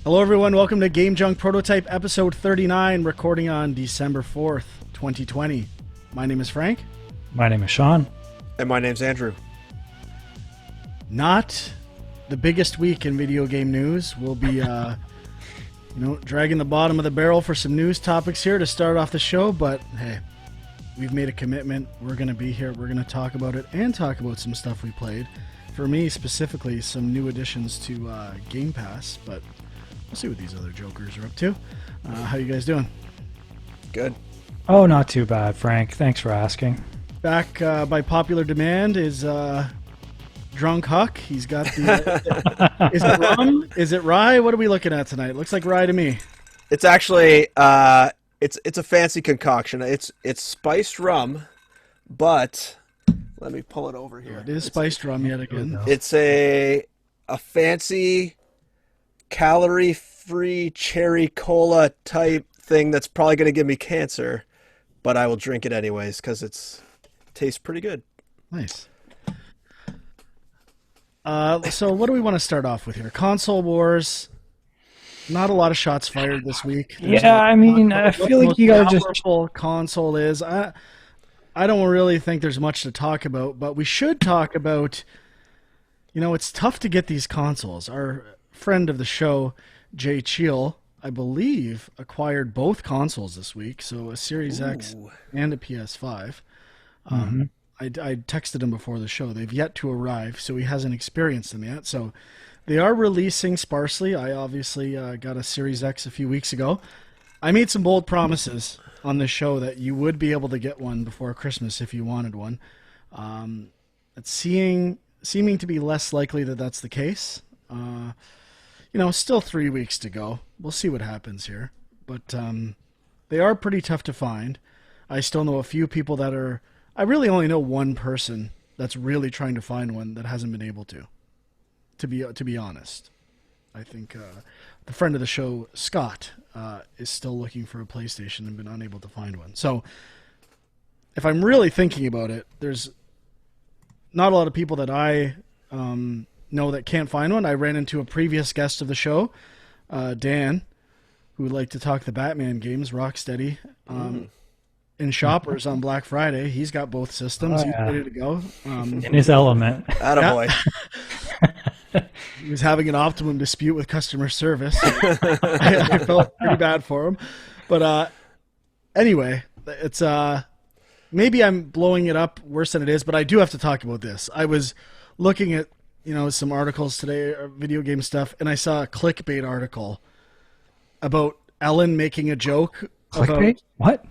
Hello, everyone. Welcome to Game Junk Prototype episode 39, recording on December 4th, 2020. My name is Frank. My name is Sean. And my name's Andrew. Not the biggest week in video game news. We'll be, dragging the bottom of the barrel for some news topics here to start off the show, but hey, we've made a commitment. We're going to be here. We're going to talk about it and talk about some stuff we played. For me, specifically, some new additions to Game Pass, but we'll see what these other jokers are up to. How you guys doing? Good. Oh, not too bad, Frank. Thanks for asking. Back by popular demand is Drunk Huck. He's got the... is it rum? Is it rye? What are we looking at tonight? Looks like rye to me. It's actually it's a fancy concoction. It's spiced rum, but let me pull it over here. It is spiced rum yet again. It's a fancy calorie-free cherry cola type thing that's probably going to give me cancer, but I will drink it anyways because it tastes pretty good. Nice. So what do we want to start off with here? Console wars. Not a lot of shots fired this week. I feel like you gotta just... powerful console is. I don't really think there's much to talk about, but we should talk about, it's tough to get these consoles. Our friend of the show, Jay Cheel, I believe, acquired both consoles this week, so a Series X and a PS5. I texted him before the show. They've yet to arrive, so he hasn't experienced them yet. So they are releasing sparsely. I obviously got a Series X a few weeks ago. I made some bold promises on this show that you would be able to get one before Christmas if you wanted one. It's seeming to be less likely that that's the case. Still 3 weeks to go. We'll see what happens here. But they are pretty tough to find. I still know a few people that are... I really only know one person that's really trying to find one that hasn't been able to be honest. I think the friend of the show, Scott, is still looking for a PlayStation and been unable to find one. So if I'm really thinking about it, there's not a lot of people that I know that can't find one. I ran into a previous guest of the show, Dan, who would like to talk the Batman games, Rocksteady. In Shoppers on Black Friday, he's got both systems. He's ready to go. In his element. Attaboy. He was having an Optimum dispute with customer service. I felt pretty bad for him. But anyway, it's maybe I'm blowing it up worse than it is, but I do have to talk about this. I was looking at some articles today, video game stuff, and I saw a clickbait article about Ellen making a joke. Clickbait? What?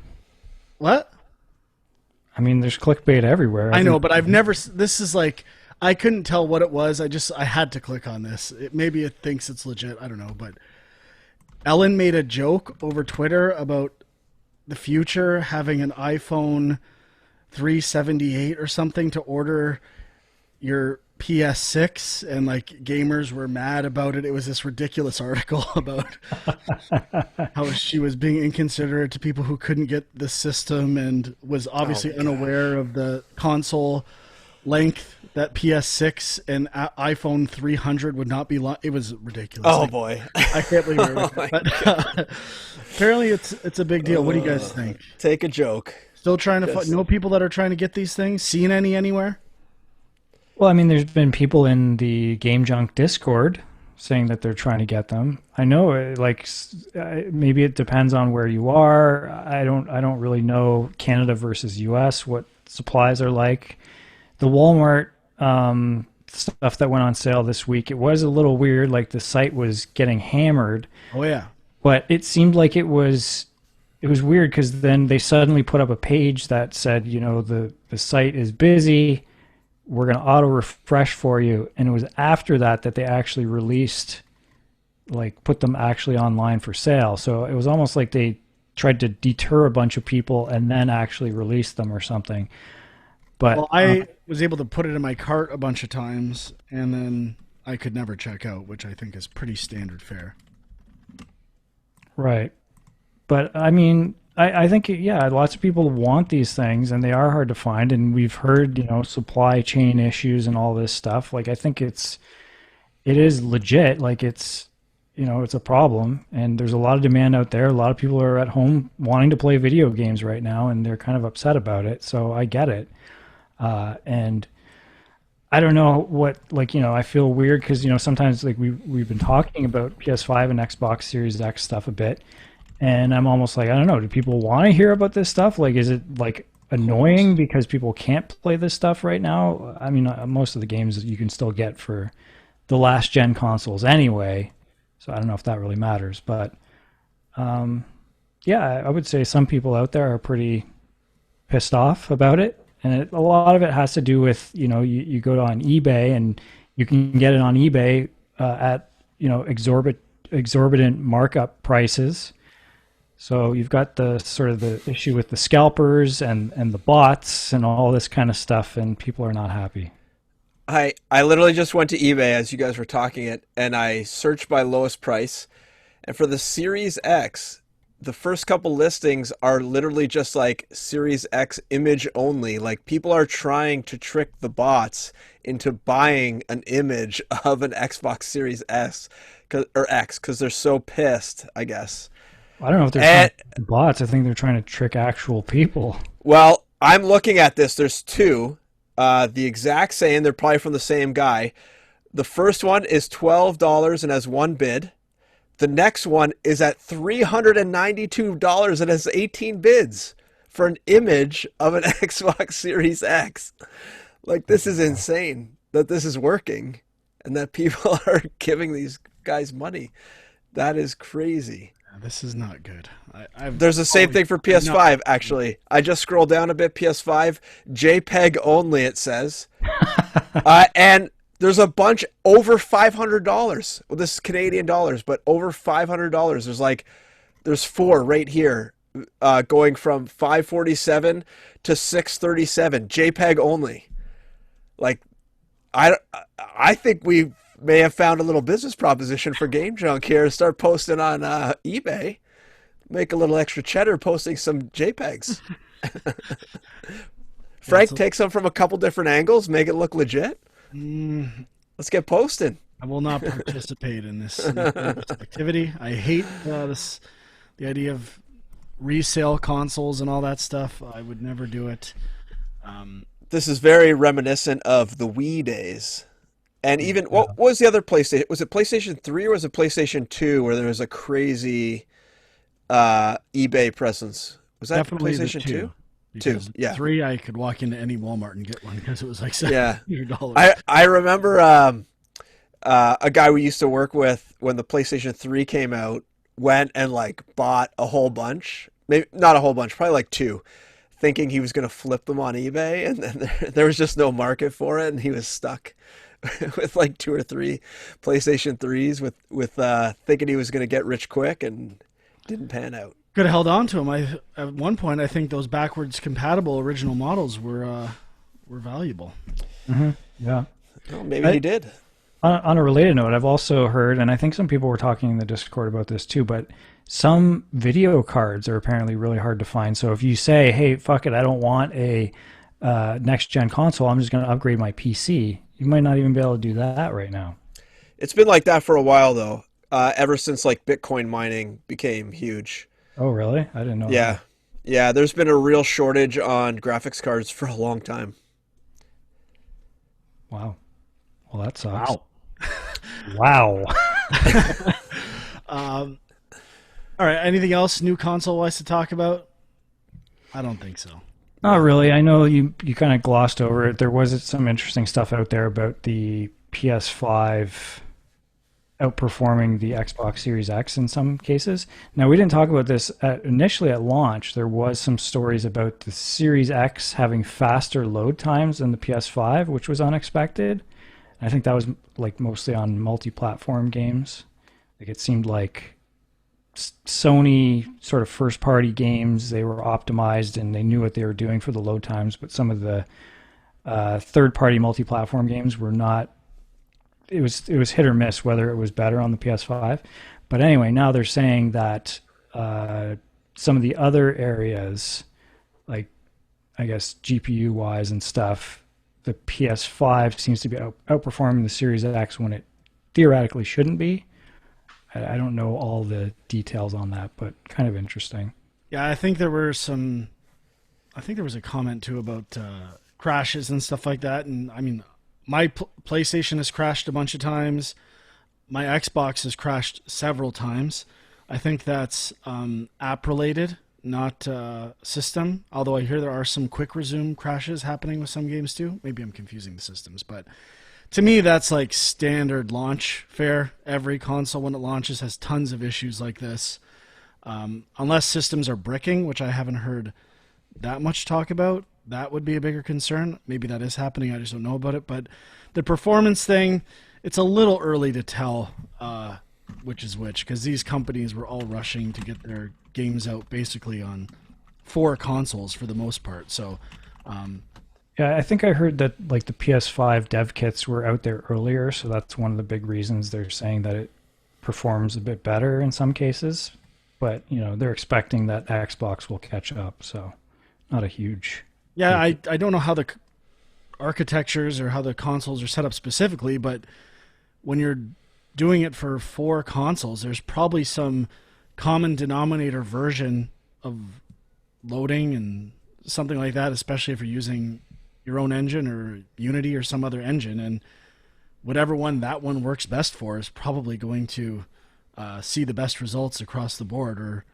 I mean, there's clickbait everywhere. I know, but I've never... This is like... I couldn't tell what it was. I had to click on this. Maybe it thinks it's legit. I don't know. But Ellen made a joke over Twitter about the future having an iPhone 378 or something to order your PS6, and gamers were mad about it. It was this ridiculous article about how she was being inconsiderate to people who couldn't get the system and was obviously unaware of the console length that PS6 and iPhone 300 would not be it was ridiculous. Oh boy. I can't believe it. But apparently it's a big deal. What do you guys think? Take a joke. Still trying to know people that are trying to get these things? Seen anywhere? Well, I mean, there's been people in the Game Junk Discord saying that they're trying to get them. I know, maybe it depends on where you are. I don't really know Canada versus US, what supplies are like. The Walmart stuff that went on sale this week, it was a little weird. The site was getting hammered. Oh yeah. But it seemed like it was weird because then they suddenly put up a page that said, the site is busy. We're going to auto refresh for you. And it was after that they actually released, put them actually online for sale. So it was almost like they tried to deter a bunch of people and then actually release them or something. But I was able to put it in my cart a bunch of times, and then I could never check out, which I think is pretty standard fare. Right. But I mean, I think, lots of people want these things and they are hard to find. And we've heard, supply chain issues and all this stuff. I think it is legit. it's a problem, and there's a lot of demand out there. A lot of people are at home wanting to play video games right now, and they're kind of upset about it. So I get it. And I don't know what, like, I feel weird because, sometimes like we've been talking about PS5 and Xbox Series X stuff a bit, and I'm almost like, I don't know, do people want to hear about this stuff? Like, is it like annoying because people can't play this stuff right now? I mean, most of the games you can still get for the last gen consoles anyway, so I don't know if that really matters. But yeah, I would say some people out there are pretty pissed off about it. And a lot of it has to do with, you go on eBay and you can get it on eBay at, exorbitant markup prices. So you've got the sort of the issue with the scalpers and the bots and all this kind of stuff, and people are not happy. I literally just went to eBay as you guys were talking it, and I searched by lowest price. And for the Series X, the first couple listings are literally just like Series X image only. Like, people are trying to trick the bots into buying an image of an Xbox Series S or X because they're so pissed, I guess. I don't know if they're trying to trick bots. I think they're trying to trick actual people. Well, I'm looking at this. There's two, the exact same. They're probably from the same guy. The first one is $12 and has one bid. The next one is at $392 and has 18 bids for an image of an Xbox Series X. Like, this is insane that this is working and that people are giving these guys money. That is crazy. This is not good. There's the same thing for PS5, actually. I just scrolled down a bit, PS5, JPEG only, it says. And there's a bunch over $500. Well, this is Canadian dollars, but over $500. There's four right here, going from $547 to $637, JPEG only. Like, I think we may have found a little business proposition for Game Junk here. Start posting on eBay, make a little extra cheddar posting some JPEGs. Frank, take some from a couple different angles, make it look legit. Let's get posting. I will not participate in this activity. I hate the idea of resale consoles and all that stuff. I would never do it. This is very reminiscent of the Wii days. And even, what was the other PlayStation? Was it PlayStation 3 or was it PlayStation 2 where there was a crazy eBay presence? Was that Definitely PlayStation 2? Because 2, yeah. 3, I could walk into any Walmart and get one because it was like $700. Yeah. I remember a guy we used to work with when the PlayStation 3 came out went and bought a whole bunch. Maybe not a whole bunch, probably like two, thinking he was going to flip them on eBay, and then there was just no market for it, and he was stuck with like 2 or 3 PlayStation 3s with thinking he was going to get rich quick, and didn't pan out. Could have held on to them. At one point, I think those backwards compatible original models were valuable. Mm-hmm. Yeah. Well, maybe he did. On a related note, I've also heard, and I think some people were talking in the Discord about this too, but some video cards are apparently really hard to find. So if you say, hey, fuck it, I don't want a next-gen console, I'm just going to upgrade my PC, you might not even be able to do that right now. It's been like that for a while, though, ever since Bitcoin mining became huge. Oh, really? I didn't know that. that. Yeah, there's been a real shortage on graphics cards for a long time. Wow. Well, that sucks. Wow. All right. Anything else new console-wise to talk about? I don't think so. Not really. I know you kind of glossed over it. There was some interesting stuff out there about the PS5 outperforming the Xbox Series X in some cases. Now, we didn't talk about this initially at launch. There was some stories about the Series X having faster load times than the PS5, which was unexpected. I think that was mostly on multi-platform games. It seemed like Sony sort of first-party games, they were optimized and they knew what they were doing for the load times, but some of the third-party multi-platform games were not. It was hit or miss whether it was better on the PS5. But anyway, now they're saying that some of the other areas, like I guess GPU-wise and stuff, the PS5 seems to be outperforming the Series X when it theoretically shouldn't be. I don't know all the details on that, but kind of interesting. Yeah, I think there were some. I think there was a comment too about crashes and stuff like that. And I mean, my PlayStation has crashed a bunch of times. My Xbox has crashed several times. I think that's app related, not system. Although I hear there are some quick resume crashes happening with some games too. Maybe I'm confusing the systems, but to me, that's like standard launch fare. Every console, when it launches, has tons of issues like this. Unless systems are bricking, which I haven't heard that much talk about, that would be a bigger concern. Maybe that is happening. I just don't know about it. But the performance thing, it's a little early to tell which is which, because these companies were all rushing to get their games out basically on 4 consoles for the most part. So, yeah, I think I heard that like the PS5 dev kits were out there earlier, so that's one of the big reasons they're saying that it performs a bit better in some cases. But they're expecting that Xbox will catch up, so not a huge. Yeah, I don't know how the architectures or how the consoles are set up specifically, but when you're doing it for 4 consoles, there's probably some common denominator version of loading and something like that, especially if you're using your own engine or Unity or some other engine. And whatever one that one works best for is probably going to see the best results across the board, or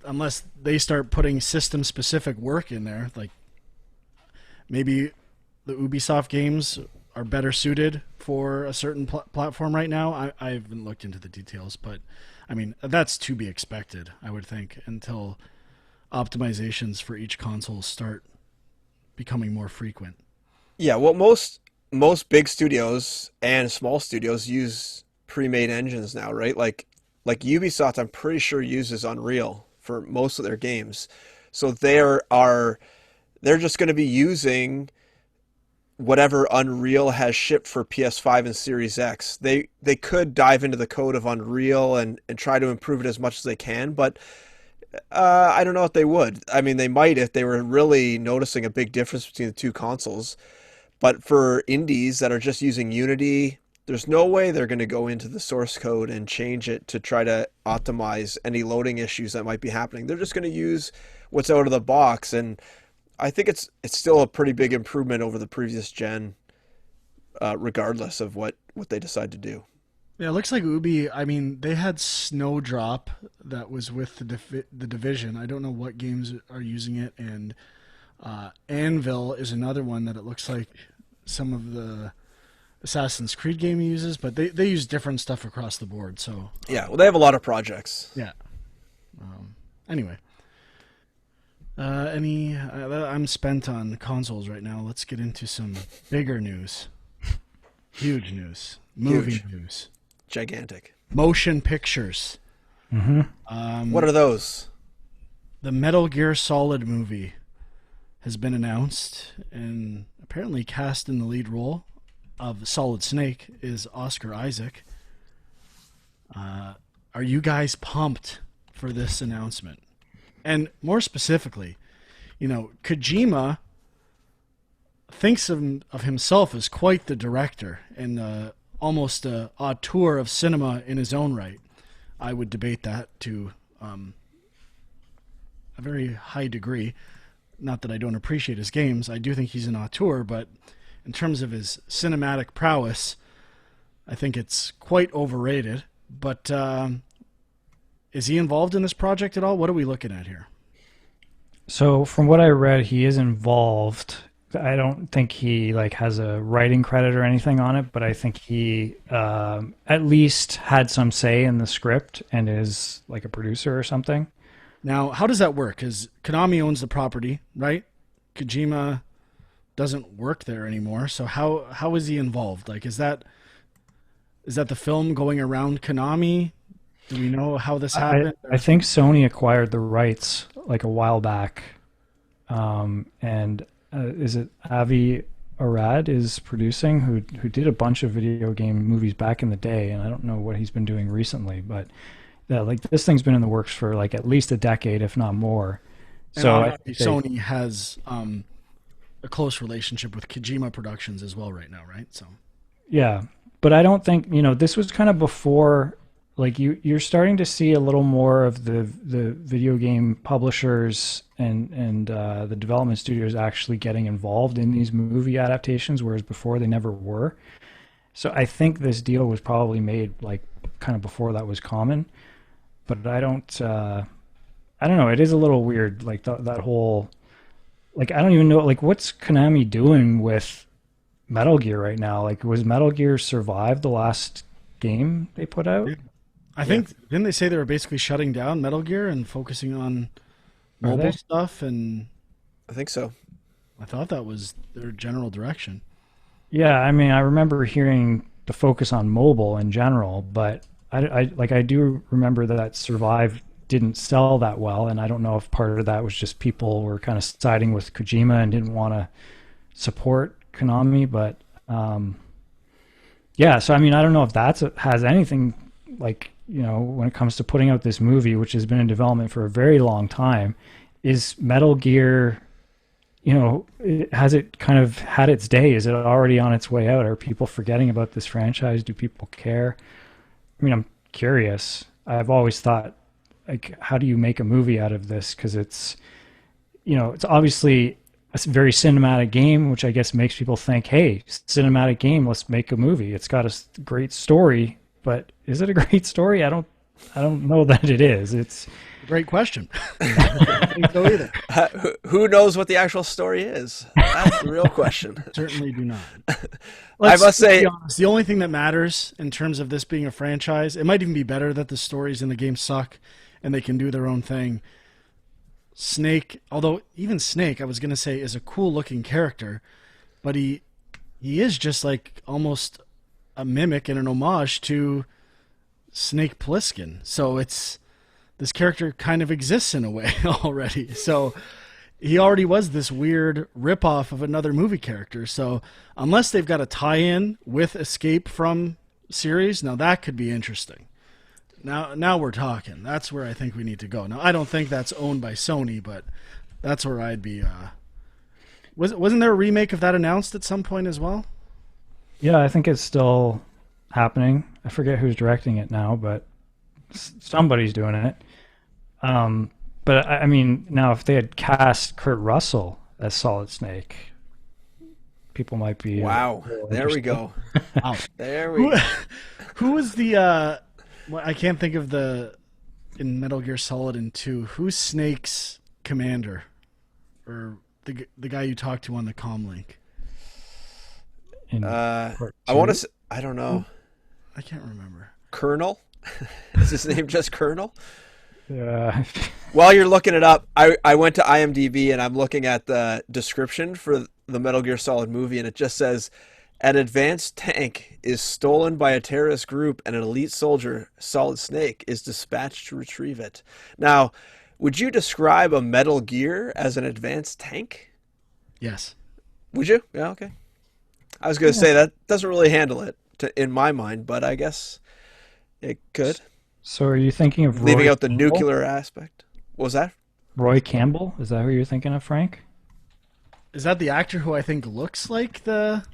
unless they start putting system-specific work in there, like maybe the Ubisoft games are better suited for a certain platform right now. I haven't looked into the details, but I mean, that's to be expected, I would think, until optimizations for each console start becoming more frequent. Yeah, well, most big studios and small studios use pre-made engines now, right? Like Ubisoft, I'm pretty sure uses Unreal for most of their games. So they're just going to be using whatever Unreal has shipped for PS5 and Series X. They could dive into the code of Unreal and try to improve it as much as they can, but I don't know if they would. I mean, they might if they were really noticing a big difference between the 2 consoles. But for indies that are just using Unity, there's no way they're going to go into the source code and change it to try to optimize any loading issues that might be happening. They're just going to use what's out of the box, and I think it's still a pretty big improvement over the previous gen, regardless of what they decide to do. Yeah, it looks like Ubi, I mean, they had Snowdrop that was with the Division. I don't know what games are using it, and Anvil is another one that it looks like some of the Assassin's Creed game uses, but they use different stuff across the board. So yeah, well, they have a lot of projects. Yeah. Anyway, I'm spent on consoles right now. Let's get into some bigger news, huge news, movie news, gigantic, motion pictures. Mm-hmm. What are those? The Metal Gear Solid movie has been announced, and apparently cast in the lead role of Solid Snake is Oscar Isaac. Are you guys pumped for this announcement? And more specifically, Kojima thinks of himself as quite the director and almost a auteur of cinema in his own right. I would debate that to a very high degree. Not that I don't appreciate his games. I do think he's an auteur, but in terms of his cinematic prowess, I think it's quite overrated. But is he involved in this project at all? What are we looking at here? So from what I read, he is involved. I don't think he has a writing credit or anything on it, but I think he at least had some say in the script and is like a producer or something. Now, how does that work? Because Konami owns the property, right? Kojima doesn't work there anymore. So how is he involved? Is that the film going around Konami? Do we know how this happened? I think Sony acquired the rights a while back, and is it Avi Arad is producing, who did a bunch of video game movies back in the day, and I don't know what he's been doing recently, but yeah, this thing's been in the works for at least a decade, if not more. And so Sony has a close relationship with Kojima Productions as well right now, right? So yeah, but I don't think this was kind of before like you're starting to see a little more of the video game publishers and the development studios actually getting involved in these movie adaptations, whereas before they never were. So I think this deal was probably made like kind of before that was common, but I don't know. It is a little weird, like that whole, like I don't even know, like what's Konami doing with Metal Gear right now? Like, was Metal Gear Survive the last game they put out? I think didn't they say they were basically shutting down Metal Gear and focusing on mobile stuff? And I think so. I thought that was their general direction. Yeah, I mean, I remember hearing the focus on mobile in general, but I do remember that Survive didn't sell that well, and I don't know if part of that was just people were kind of siding with Kojima and didn't want to support Konami, but yeah, so I mean, I don't know if has anything like, you know, when it comes to putting out this movie, which has been in development for a very long time, is Metal Gear, you know, has it kind of had its day? Is it already on its way out? Are people forgetting about this franchise? Do people care? I mean, I'm curious. I've always thought, like, how do you make a movie out of this? Because it's, you know, it's obviously a very cinematic game, which I guess makes people think, hey, cinematic game, let's make a movie. It's got a great story, but is it a great story? I don't know that it is. It's great question. I don't think so either. Who knows what the actual story is? That's the real question. Certainly do not. I must say, be honest, the only thing that matters in terms of this being a franchise, it might even be better that the stories in the game suck and they can do their own thing. Snake, although even Snake, I was going to say, is a cool looking character, but he is just like almost a mimic and an homage to Snake Plissken. So this character kind of exists in a way already. So he already was this weird ripoff of another movie character. So unless they've got a tie-in with Escape from series, now that could be interesting. Now we're talking. That's where I think we need to go. Now I don't think that's owned by Sony, but that's where I'd be. Wasn't there a remake of that announced at some point as well? Yeah, I think it's still happening. I forget who's directing it now, but somebody's doing it. But I mean, now if they had cast Kurt Russell as Solid Snake, people might be. Wow, there we go. Wow. There we go. Who was the? I can't think of in Metal Gear Solid and 2. Who's Snake's commander, or the guy you talked to on the comm link? I want to. I don't know. I can't remember. Colonel. Is his name just Colonel? Yeah. While you're looking it up, I went to IMDb and I'm looking at the description for the Metal Gear Solid movie, and it just says, an advanced tank is stolen by a terrorist group and an elite soldier, Solid Snake, is dispatched to retrieve it. Now, would you describe a Metal Gear as an advanced tank? Yes. Would you? Yeah, okay. I was going to say that doesn't really handle it in my mind, but I guess it could. So are you thinking of leaving Roy out the Campbell? nuclear aspect? What was that? Roy Campbell? Is that who you're thinking of, Frank? Is that the actor who I think looks like the?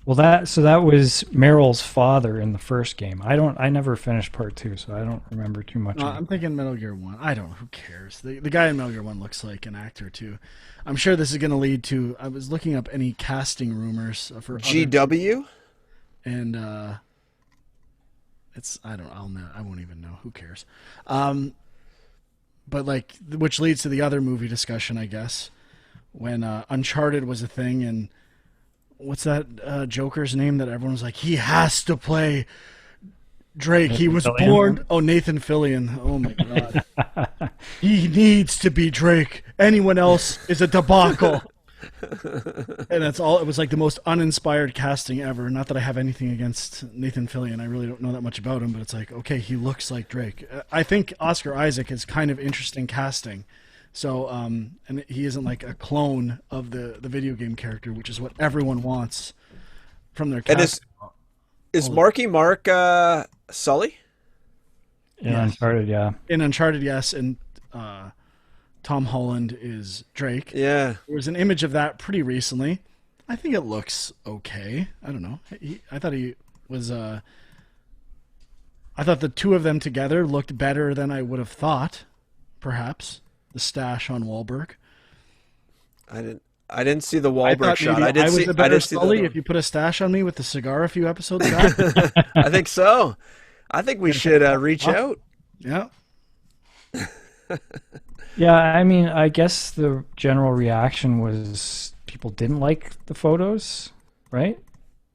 Well, that was Meryl's father in the first game. I never finished part 2, so I don't remember too much. No, I'm thinking Metal Gear 1. I don't know. Who cares? The guy in Metal Gear 1 looks like an actor too. I'm sure this is going to lead to. I was looking up any casting rumors for GW, and it's I won't even know. Who cares? But like, which leads to the other movie discussion, I guess, when Uncharted was a thing, and what's that Joker's name that everyone was like, he has to play Drake. He was born. Oh, Nathan Fillion. Oh my God. He needs to be Drake. Anyone else is a debacle. And that's all. It was like the most uninspired casting ever. Not that I have anything against Nathan Fillion. I really don't know that much about him, but it's like, okay, he looks like Drake. I think Oscar Isaac is kind of interesting casting. So, and he isn't like a clone of the video game character, which is what everyone wants from their cast. And is Marky Mark Sully? In Uncharted, yeah. In Uncharted, yes, and Tom Holland is Drake. Yeah. There was an image of that pretty recently. I think it looks okay. I don't know. I thought he was I thought the two of them together looked better than I would have thought. Perhaps the stash on Wahlberg. I didn't see the Wahlberg shot. I was a better Sully see if you put a stash on me with the cigar a few episodes back. I think so. I think we should reach out. Yeah. Yeah, I mean, I guess the general reaction was people didn't like the photos, right?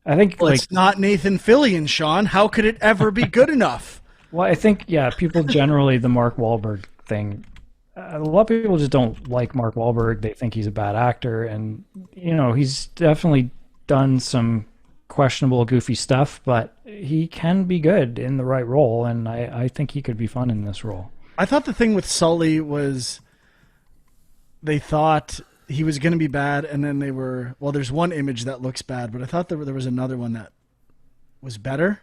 I think Well, it's not Nathan Fillion, Sean. How could it ever be good enough? Well, I think, yeah, people generally, the Mark Wahlberg thing, a lot of people just don't like Mark Wahlberg. They think he's a bad actor. And, you know, he's definitely done some questionable, goofy stuff, but he can be good in the right role. And I think he could be fun in this role. I thought the thing with Sully was they thought he was going to be bad, and then they were... Well, there's one image that looks bad, but I thought there was another one that was better.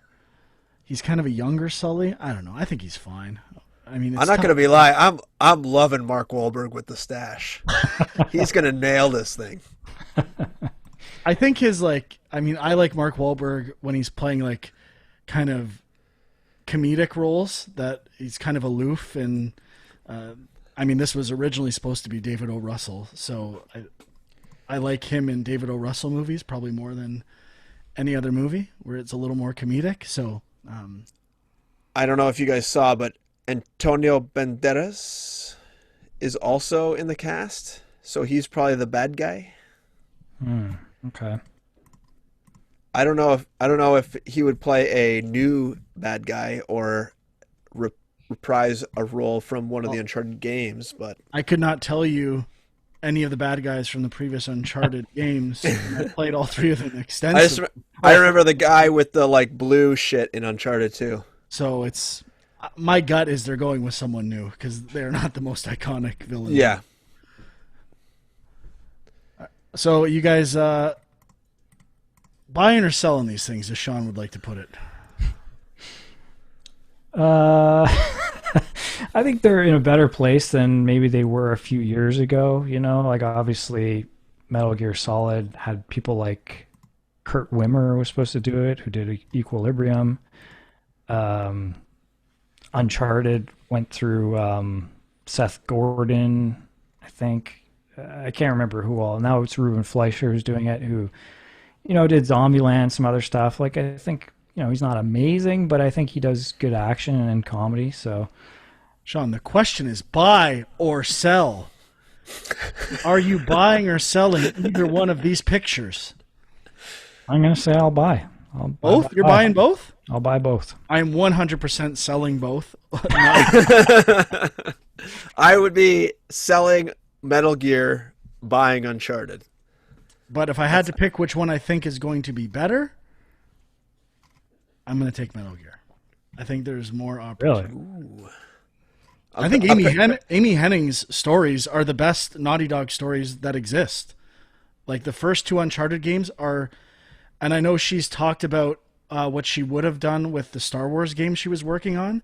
He's kind of a younger Sully. I don't know. I think he's fine. I mean, I'm not going to be lying. I'm loving Mark Wahlberg with the stash. He's going to nail this thing. I think his, like... I mean, I like Mark Wahlberg when he's playing, like, kind of comedic roles, that he's kind of aloof. And, I mean, this was originally supposed to be David O. Russell, so I like him in David O. Russell movies probably more than any other movie where it's a little more comedic. So... I don't know if you guys saw, but Antonio Banderas is also in the cast, so he's probably the bad guy. Okay. I don't know if he would play a new bad guy or reprise a role from one of the Uncharted games, but I could not tell you any of the bad guys from the previous Uncharted games. I played all three of them extensively. I remember the guy with the like blue shit in Uncharted 2. So it's my gut is they're going with someone new because they're not the most iconic villain. Yeah. So you guys buying or selling these things, as Sean would like to put it? I think they're in a better place than maybe they were a few years ago. You know, like obviously Metal Gear Solid had people like Kurt Wimmer was supposed to do it, who did Equilibrium. Uncharted went through Seth Gordon, I think. I can't remember who all. Now it's Ruben Fleischer who's doing it, who, you know, did Zombieland, some other stuff. Like, I think, you know, he's not amazing, but I think he does good action and comedy. So, Sean, the question is buy or sell. Are you buying or selling either one of these pictures? I'm going to say I'll buy. Both? You're buying both? I'll buy both. I am 100% selling both. I would be selling Metal Gear, buying Uncharted. But if I had to pick which one I think is going to be better, I'm going to take Metal Gear. I think there's more opportunity. Really? I think Amy Hennig's stories are the best Naughty Dog stories that exist. Like the first two Uncharted games are, and I know she's talked about what she would have done with the Star Wars game she was working on,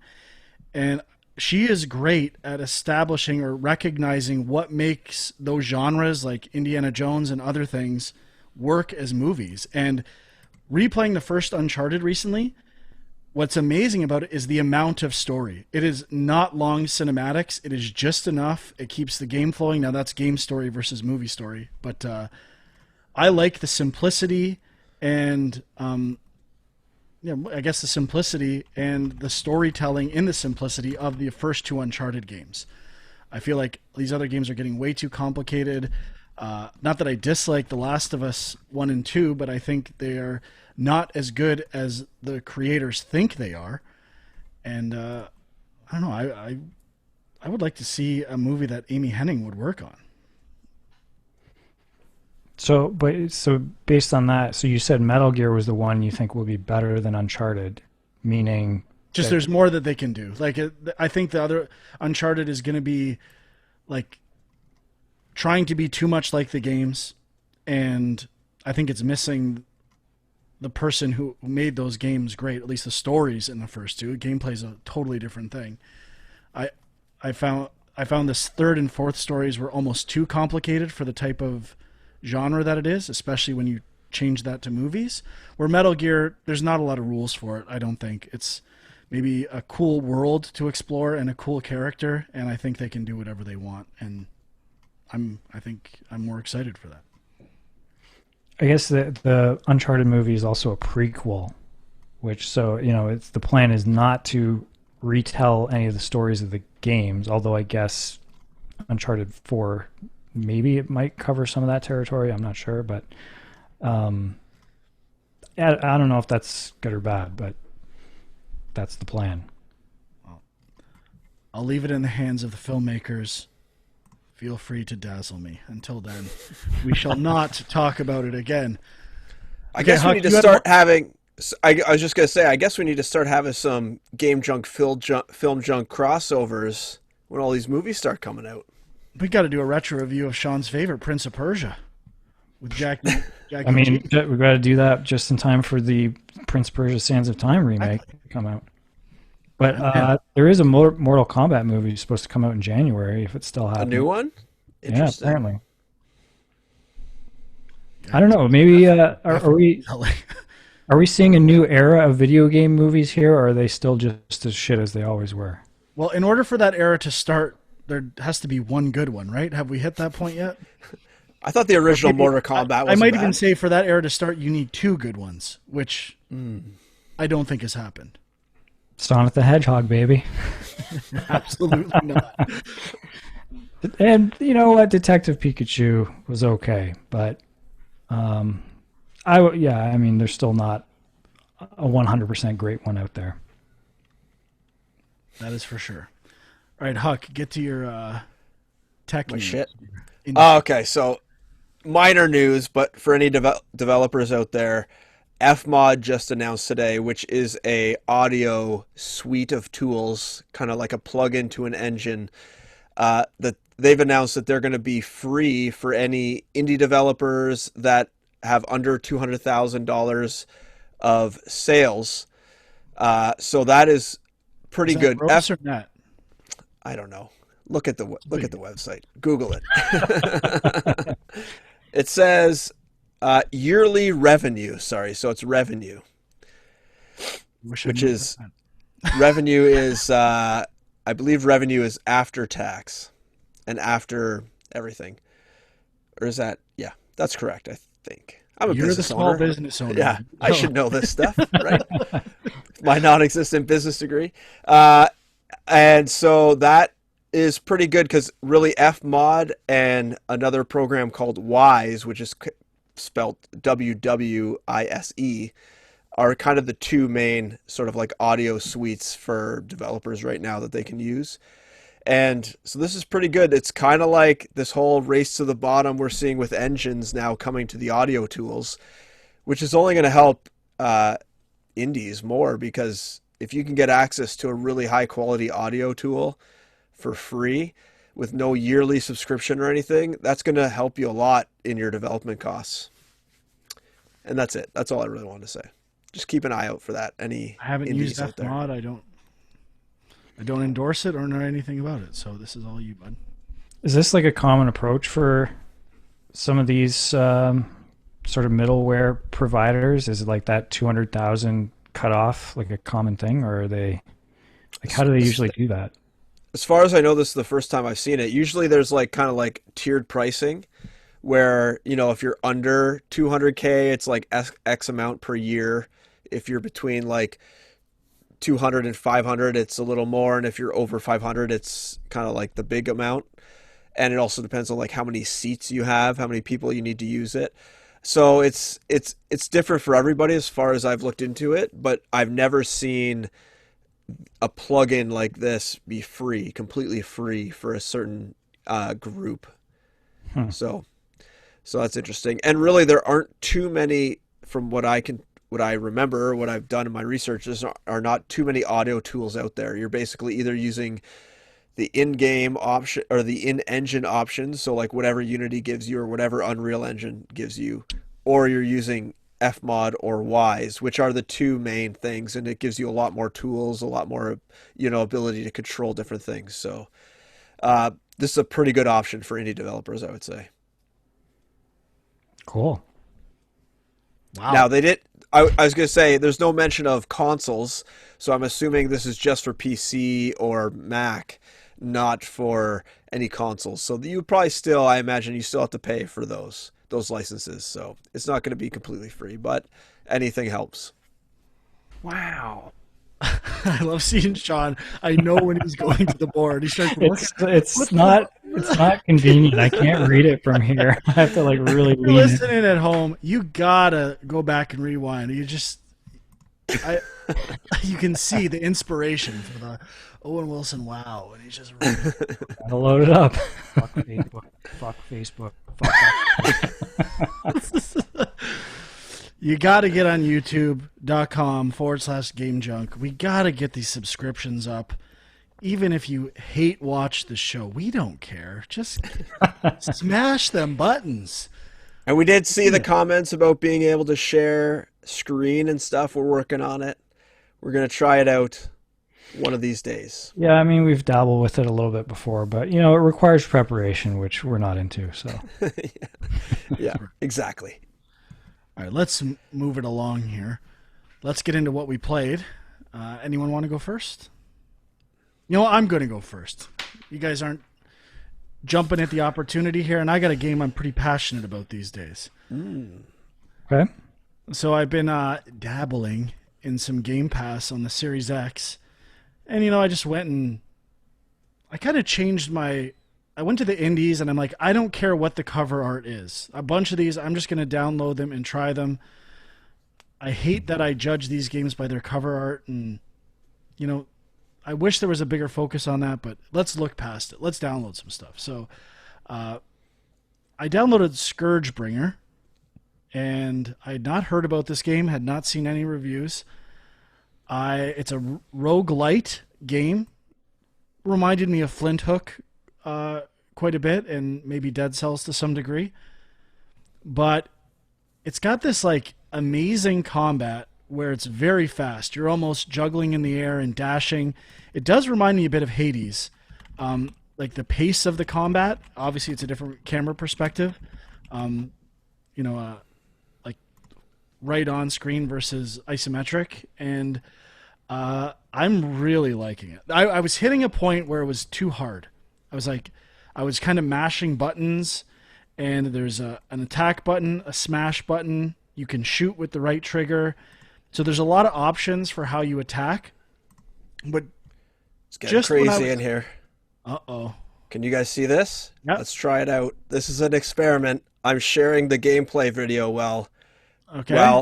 and she is great at establishing or recognizing what makes those genres like Indiana Jones and other things work as movies. And replaying the first Uncharted recently, what's amazing about it is the amount of story. It is not long cinematics. It is just enough. It keeps the game flowing. Now that's game story versus movie story. But I like the simplicity and I guess the simplicity and the storytelling in the simplicity of the first two Uncharted games. I feel like these other games are getting way too complicated. Not that I dislike The Last of Us 1 and 2, but I think they are not as good as the creators think they are. And I don't know. I would like to see a movie that Amy Hennig would work on. So based on that, so you said Metal Gear was the one you think will be better than Uncharted, meaning just there's more that they can do. Like I think the other Uncharted is going to be like trying to be too much like the games, and I think it's missing the person who made those games great. At least the stories in the first two. Gameplay is a totally different thing. I found this third and fourth stories were almost too complicated for the type of genre that it is, especially when you change that to movies. Where Metal Gear, there's not a lot of rules for it. I don't think it's maybe a cool world to explore and a cool character, and I think they can do whatever they want. And I think I'm more excited for that. I guess the Uncharted movie is also a prequel, which it's the plan is not to retell any of the stories of the games. Although I guess Uncharted 4, maybe it might cover some of that territory. I'm not sure, but I don't know if that's good or bad, but that's the plan. Well, I'll leave it in the hands of the filmmakers. Feel free to dazzle me. Until then, we shall not talk about it again. I guess we need to start having... I was just going to say, I guess we need to start having some Game Junk, Film Junk crossovers when all these movies start coming out. We got to do a retro review of Sean's favorite, Prince of Persia, with Jackie. I mean, we got to do that just in time for the Prince of Persia: Sands of Time remake to come out. But there is a Mortal Kombat movie supposed to come out in January if it's still happening. A new one? Yeah, apparently. I don't know. Maybe are we seeing a new era of video game movies here, or are they still just as shit as they always were? Well, in order for that era to start, there has to be one good one, right? Have we hit that point yet? I thought the original Mortal Kombat was I might even say for that era to start, you need two good ones, which I don't think has happened. Sonic the Hedgehog, baby. Absolutely not. And you know what? Detective Pikachu was okay, but I mean, there's still not a 100% great one out there. That is for sure. All right, Huck, get to your tech news. Shit. Okay, so minor news, but for any developers out there, FMOD just announced today, which is a audio suite of tools, kind of like a plug-in to an engine, that they've announced that they're going to be free for any indie developers that have under $200,000 of sales. So that is pretty good. Gross or net? I don't know. Look at the website. Google it. It says yearly revenue. Sorry, so it's revenue, which is revenue is I believe revenue is after tax and after everything, or is that? Yeah, that's correct. I think I'm a business owner. You're the small business owner. Yeah, I should know this stuff, right? My non-existent business degree, and so that is pretty good because really FMOD and another program called WISE, which is spelled WWISE, are kind of the two main sort of like audio suites for developers right now that they can use. And so this is pretty good. It's kind of like this whole race to the bottom we're seeing with engines now coming to the audio tools, which is only going to help indies more, because if you can get access to a really high quality audio tool for free with no yearly subscription or anything, that's going to help you a lot in your development costs. And that's it. That's all I really wanted to say. Just keep an eye out for that. I haven't used FMOD. I don't endorse it or know anything about it. So this is all you, bud. Is this like a common approach for some of these sort of middleware providers? Is it like that 200,000 cutoff like a common thing, or are they like, how do they usually do that? As far as I know, this is the first time I've seen it. Usually there's like kind of like tiered pricing where, you know, if you're under 200K, it's like X amount per year. If you're between like 200 and 500, it's a little more. And if you're over 500, it's kind of like the big amount. And it also depends on like how many seats you have, how many people you need to use it. So it's different for everybody as far as I've looked into it, but I've never seen a plugin like this be free, completely free for a certain group. So that's interesting. And really, there aren't too many, from what I remember, what I've done in my research, are not too many audio tools out there. You're basically either using the in-game option or the in-engine options, so like whatever Unity gives you or whatever Unreal Engine gives you, or you're using FMOD or WISE, which are the two main things, and it gives you a lot more tools, a lot more, you know, ability to control different things. So this is a pretty good option for indie developers, I would say. Cool. Wow. Now they did. I was going to say there's no mention of consoles, so I'm assuming this is just for PC or Mac, not for any consoles. So you probably still, I imagine, you still have to pay for those licenses. So it's not going to be completely free, but anything helps. Wow. I love seeing Sean. I know when he's going to the board. He starts looking. It's not convenient. I can't read it from here. I have to like really You're lean listening at home. You gotta go back and rewind. You can see the inspiration for the Owen Wilson. Wow, and he's just Gotta load it up. Fuck Facebook. Fuck Facebook. Fuck. You got to get on youtube.com/Game Junk. We got to get these subscriptions up. Even if you hate watch the show, we don't care. Just smash them buttons. And we did see the comments about being able to share screen and stuff. We're working on it. We're going to try it out one of these days. Yeah, I mean, we've dabbled with it a little bit before, but, it requires preparation, which we're not into, so. Yeah, exactly. All right, let's move it along here. Let's get into what we played. Anyone want to go first? I'm going to go first. You guys aren't jumping at the opportunity here, and I got a game I'm pretty passionate about these days. Okay. So I've been dabbling in some Game Pass on the Series X, and I just went and I kind of changed I went to the indies, and I'm like, I don't care what the cover art is. A bunch of these, I'm just going to download them and try them. I hate that I judge these games by their cover art, and, I wish there was a bigger focus on that, but let's look past it. Let's download some stuff. So I downloaded ScourgeBringer, and I had not heard about this game, had not seen any reviews. It's a roguelite game. Reminded me of Flint Hook quite a bit, and maybe Dead Cells to some degree. But it's got this amazing combat where it's very fast. You're almost juggling in the air and dashing. It does remind me a bit of Hades. The pace of the combat, obviously it's a different camera perspective. Right on screen versus isometric, and I'm really liking it. I was hitting a point where it was too hard. I was kind of mashing buttons, and there's an attack button, a smash button. You can shoot with the right trigger. So there's a lot of options for how you attack. But it's getting crazy in here. Uh-oh. Can you guys see this? Yep. Let's try it out. This is an experiment. I'm sharing the gameplay video while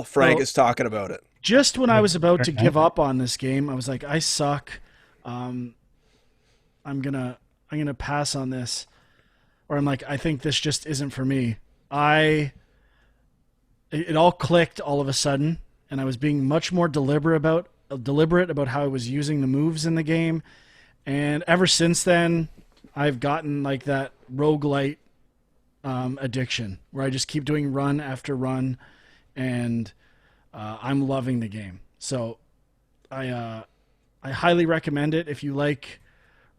Frank is talking about it. Just when I was about to give up on this game, I was like, I suck. I'm gonna pass on this. Or I'm like, I think this just isn't for me. It all clicked all of a sudden, and I was being much more deliberate about how I was using the moves in the game. And ever since then, I've gotten that roguelite addiction where I just keep doing run after run, and I'm loving the game. So I highly recommend it if you like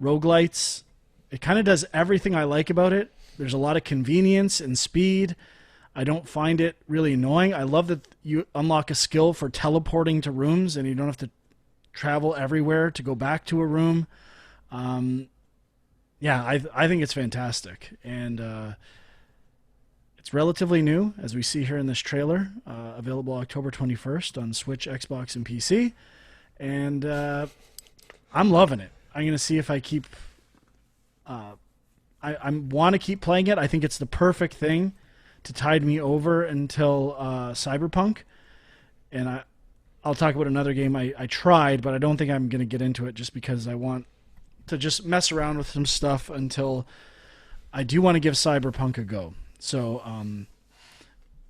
roguelites. It kind of does everything I like about it. There's a lot of convenience and speed. I don't find it really annoying. I love that you unlock a skill for teleporting to rooms, and you don't have to travel everywhere to go back to a room. I think it's fantastic. And it's relatively new, as we see here in this trailer, available October 21st on Switch, Xbox, and PC. And I'm loving it. I'm going to see if I keep... I want to keep playing it. I think it's the perfect thing to tide me over until Cyberpunk. And I'll talk about another game I tried, but I don't think I'm going to get into it just because I want to just mess around with some stuff until I do want to give Cyberpunk a go. So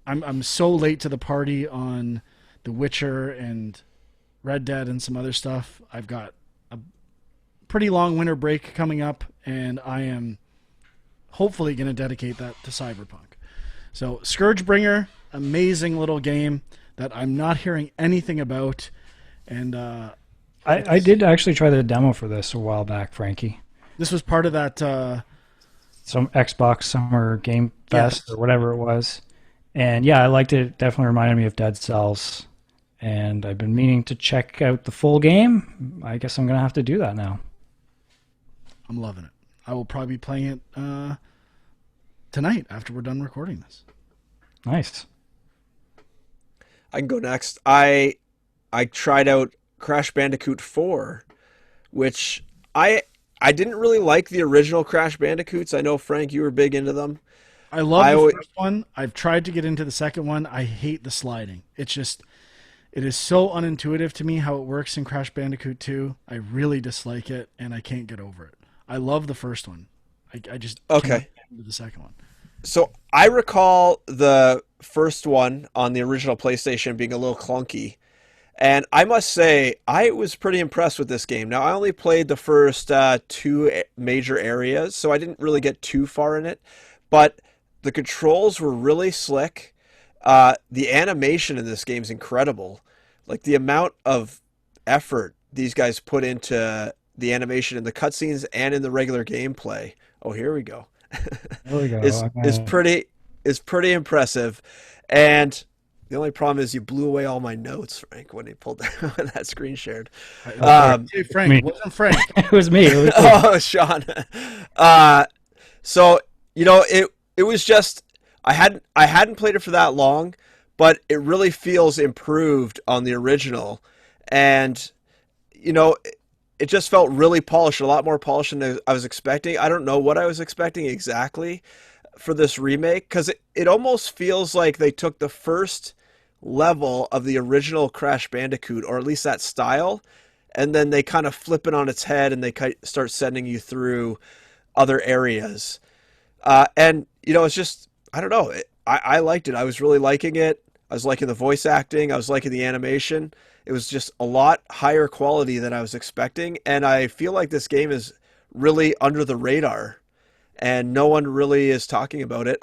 I'm so late to the party on The Witcher and Red Dead and some other stuff. I've got a pretty long winter break coming up, and I am hopefully going to dedicate that to Cyberpunk. So ScourgeBringer, amazing little game that I'm not hearing anything about. And I did actually try the demo for this a while back, Frankie. This was part of that... some Xbox Summer Game Fest or whatever it was. And yeah, I liked it. It definitely reminded me of Dead Cells. And I've been meaning to check out the full game. I guess I'm going to have to do that now. I'm loving it. I will probably be playing it tonight after we're done recording this. Nice. I can go next. I tried out Crash Bandicoot 4, which I didn't really like the original Crash Bandicoots. I know, Frank, you were big into them. I love the first one. I've tried to get into the second one. I hate the sliding. It is so unintuitive to me how it works in Crash Bandicoot 2. I really dislike it, and I can't get over it. I love the first one. I just can't get into the second one. So I recall the first one on the original PlayStation being a little clunky. And I must say, I was pretty impressed with this game. Now, I only played the first 2 major areas, so I didn't really get too far in it. But the controls were really slick. The animation in this game is incredible. Like, the amount of effort these guys put into the animation in the cutscenes and in the regular gameplay. Oh, here we go. There we go. is pretty impressive. And the only problem is you blew away all my notes, Frank, when he pulled that screen shared. Hey, Frank, it wasn't Frank. It was me. Oh, Sean. So, it was just I hadn't played it for that long, but it really feels improved on the original. And it just felt really polished, a lot more polished than I was expecting. I don't know what I was expecting exactly for this remake, because it almost feels like they took the first level of the original Crash Bandicoot, or at least that style, and then they kind of flip it on its head and they start sending you through other areas. And, it's just, I don't know. I liked it. I was really liking it. I was liking the voice acting. I was liking the animation. It was just a lot higher quality than I was expecting. And I feel like this game is really under the radar and no one really is talking about it.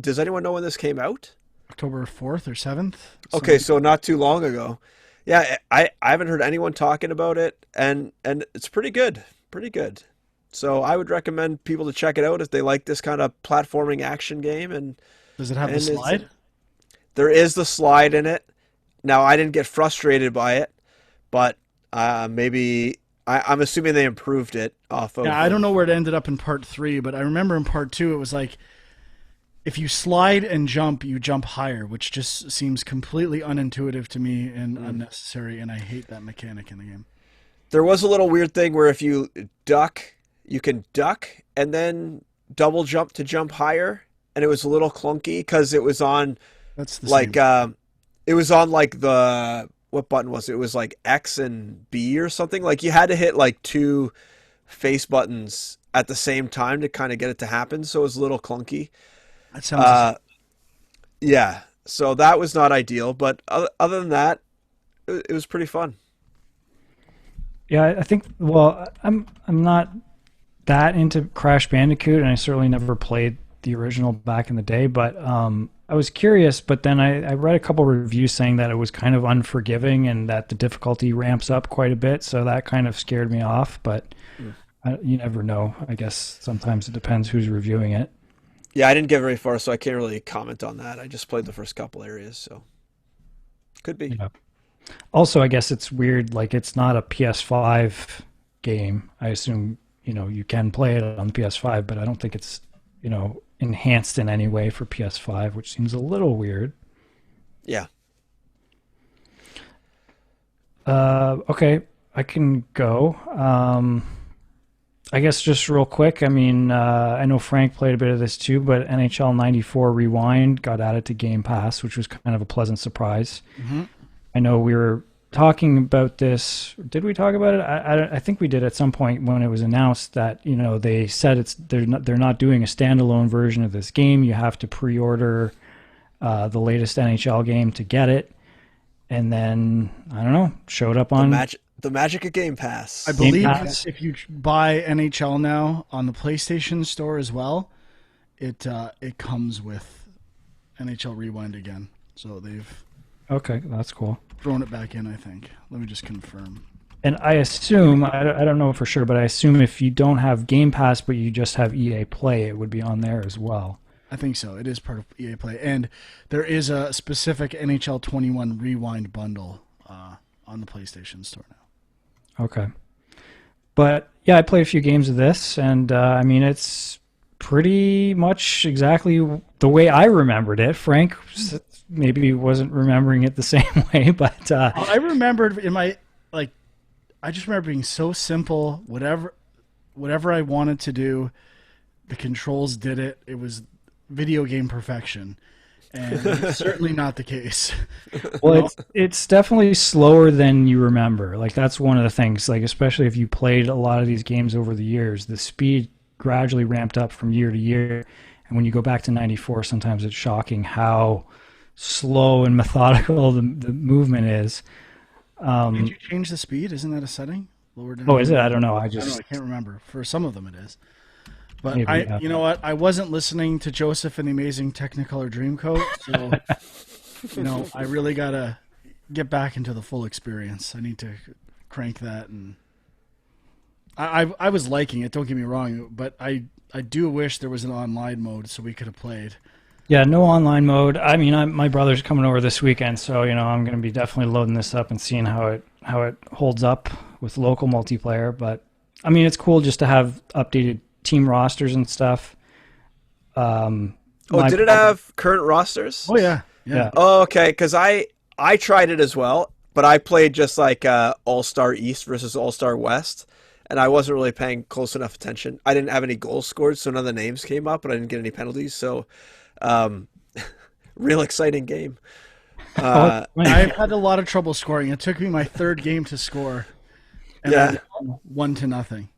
Does anyone know when this came out? October 4th or 7th? Okay, so not too long ago. Yeah, I haven't heard anyone talking about it, and it's pretty good. Pretty good. So I would recommend people to check it out if they like this kind of platforming action game. And does it have the slide? There is the slide in it. Now, I didn't get frustrated by it, but maybe I'm assuming they improved it off of. Yeah, I don't know where it ended up in part 3, but I remember in part 2 it was like if you slide and jump, you jump higher, which just seems completely unintuitive to me and unnecessary, and I hate that mechanic in the game. There was a little weird thing where if you duck, you can duck and then double jump to jump higher, and it was a little clunky because it was on it was on like the, what button was it? It was like X and B or something. Like you had to hit like 2 face buttons at the same time to kind of get it to happen. So it was a little clunky. That sounds yeah. So that was not ideal, but other than that, it was pretty fun. Yeah, I think. Well, I'm not that into Crash Bandicoot, and I certainly never played the original back in the day. But I was curious. But then I read a couple reviews saying that it was kind of unforgiving and that the difficulty ramps up quite a bit. So that kind of scared me off. But you never know. I guess sometimes it depends who's reviewing it. Yeah, I didn't get very far, so I can't really comment on that. I just played the first couple areas, so could be. Yeah. Also, I guess it's weird. Like, it's not a PS5 game. I assume, you can play it on the PS5, but I don't think it's, enhanced in any way for PS5, which seems a little weird. Yeah. Okay, I can go. I guess just real quick, I mean, I know Frank played a bit of this too, but NHL 94 Rewind got added to Game Pass, which was kind of a pleasant surprise. Mm-hmm. I know we were talking about this. Did we talk about it? I think we did at some point when it was announced that, they said they're not doing a standalone version of this game. You have to pre-order the latest NHL game to get it. And then, I don't know, showed up on... The magic of Game Pass. I believe if you buy NHL now on the PlayStation Store as well, it comes with NHL Rewind again. So they've that's cool. Thrown it back in, I think. Let me just confirm. And I assume, I don't know for sure, but I assume if you don't have Game Pass but you just have EA Play, it would be on there as well. I think so. It is part of EA Play, and there is a specific NHL 21 Rewind bundle on the PlayStation Store now. Okay. But yeah, I played a few games of this, and I mean, it's pretty much exactly the way I remembered it. Frank maybe wasn't remembering it the same way, but I remembered in my I just remember being so simple. Whatever I wanted to do, the controls did it. It was video game perfection, and it's certainly not the case. Well, it's definitely slower than you remember. Like, that's one of the things. Like, especially if you played a lot of these games over the years, the speed gradually ramped up from year to year. And when you go back to 94, sometimes it's shocking how slow and methodical the movement is. Did you change the speed? Isn't that a setting? Lower down? Oh, is it? I don't know. I I can't remember. For some of them, it is. But Maybe, you know what? I wasn't listening to Joseph and the Amazing Technicolor Dreamcoat, so I really gotta get back into the full experience. I need to crank that, and I was liking it. Don't get me wrong, but I do wish there was an online mode so we could have played. Yeah, no online mode. I mean, my brother's coming over this weekend, so I'm going to be definitely loading this up and seeing how it holds up with local multiplayer. But I mean, it's cool just to have updated team rosters and stuff. Did it have current rosters? Oh yeah. Oh, okay. Because I tried it as well, but I played just like All-Star East versus All-Star West, and I wasn't really paying close enough attention. I didn't have any goals scored, so none of the names came up, but I didn't get any penalties. So. Real exciting game. I've had a lot of trouble scoring. It took me my third game to score, and I won 1-0.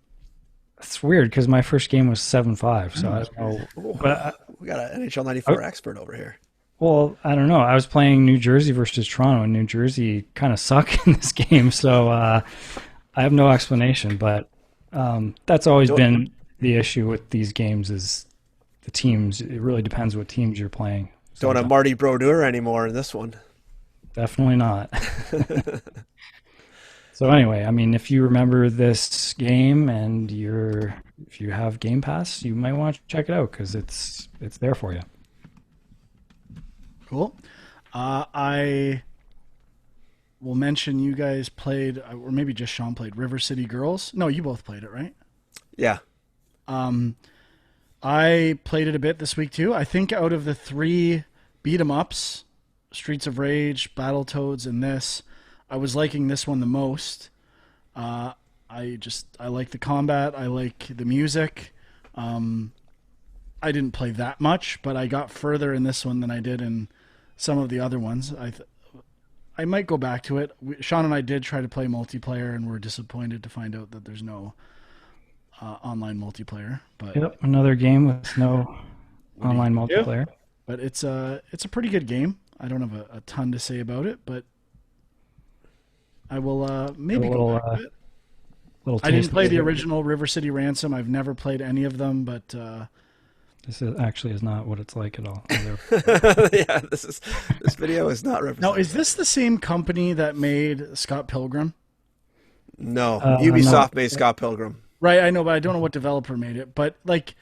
It's weird because my first game was 7-5, so I don't know. But we got an NHL 94 expert over here. Well, I don't know. I was playing New Jersey versus Toronto, and New Jersey kind of suck in this game, so I have no explanation. But that's always been the issue with these games is the teams. It really depends what teams you're playing. Don't have Marty Brodeur anymore in this one. Definitely not. So anyway, I mean, if you remember this game and if you have Game Pass, you might want to check it out because it's there for you. Cool. I will mention you guys played, or maybe just Sean played River City Girls. No, you both played it, right? Yeah. I played it a bit this week too. I think out of the 3 beat-em-ups, Streets of Rage, Battletoads, and this, I was liking this one the most. I like the combat. I like the music. I didn't play that much, but I got further in this one than I did in some of the other ones. I might go back to it. Sean and I did try to play multiplayer, and we're disappointed to find out that there's no online multiplayer. But yep, another game with no online multiplayer. But it's a pretty good game. I don't have a ton to say about it, but I will maybe go back to it. I didn't play the original River City Ransom. I've never played any of them, but this actually is not what it's like at all. Yeah, this video is not represented. Now, is this the same company that made Scott Pilgrim? No, Ubisoft made Scott Pilgrim. Right, I know, but I don't know what developer made it. But like,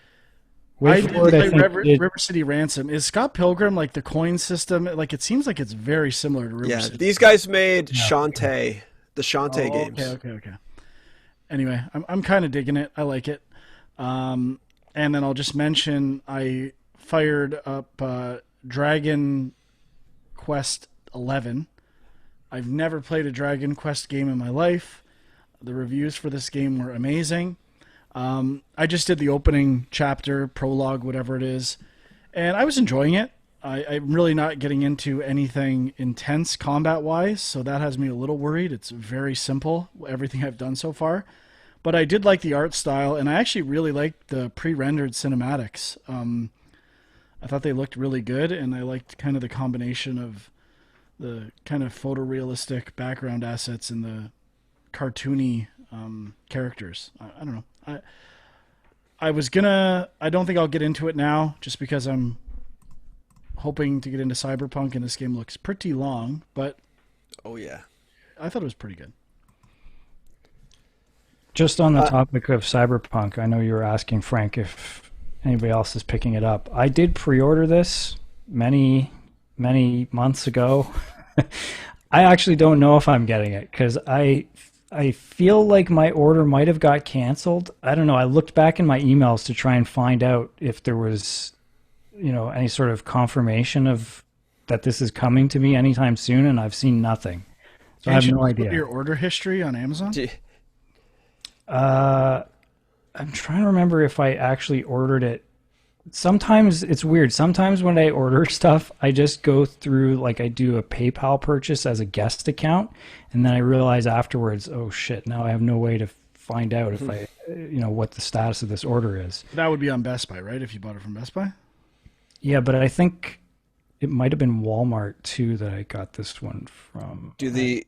I did play River City Ransom. Is Scott Pilgrim like the coin system? Like, it seems like it's very similar to River City. These guys made Shantae, the Shantae games. Okay. Anyway, I'm kind of digging it. I like it. And then I'll just mention I fired up Dragon Quest 11. I've never played a Dragon Quest game in my life. The reviews for this game were amazing. I just did the opening chapter, prologue, whatever it is, and I was enjoying it. I'm really not getting into anything intense combat-wise, so that has me a little worried. It's very simple, everything I've done so far. But I did like the art style, and I actually really liked the pre-rendered cinematics. I thought they looked really good, and I liked kind of the combination of the kind of photorealistic background assets and the cartoony characters. I don't know. I don't think I'll get into it now just because I'm hoping to get into Cyberpunk and this game looks pretty long, but oh yeah, I thought it was pretty good. Just on the topic of Cyberpunk, I know you were asking Frank if anybody else is picking it up. I did pre-order this many months ago. I actually don't know if I'm getting it because I feel like my order might have got canceled. I don't know. I looked back in my emails to try and find out if there was, any sort of confirmation of that this is coming to me anytime soon, and I've seen nothing. So I have no idea. Your order history on Amazon? I'm trying to remember if I actually ordered it. Sometimes it's weird. Sometimes when I order stuff, I just go through, I do a PayPal purchase as a guest account, and then I realize afterwards, oh shit, now I have no way to find out if I, what the status of this order is. That would be on Best Buy, right? If you bought it from Best Buy? Yeah, but I think it might have been Walmart too that I got this one from. Do the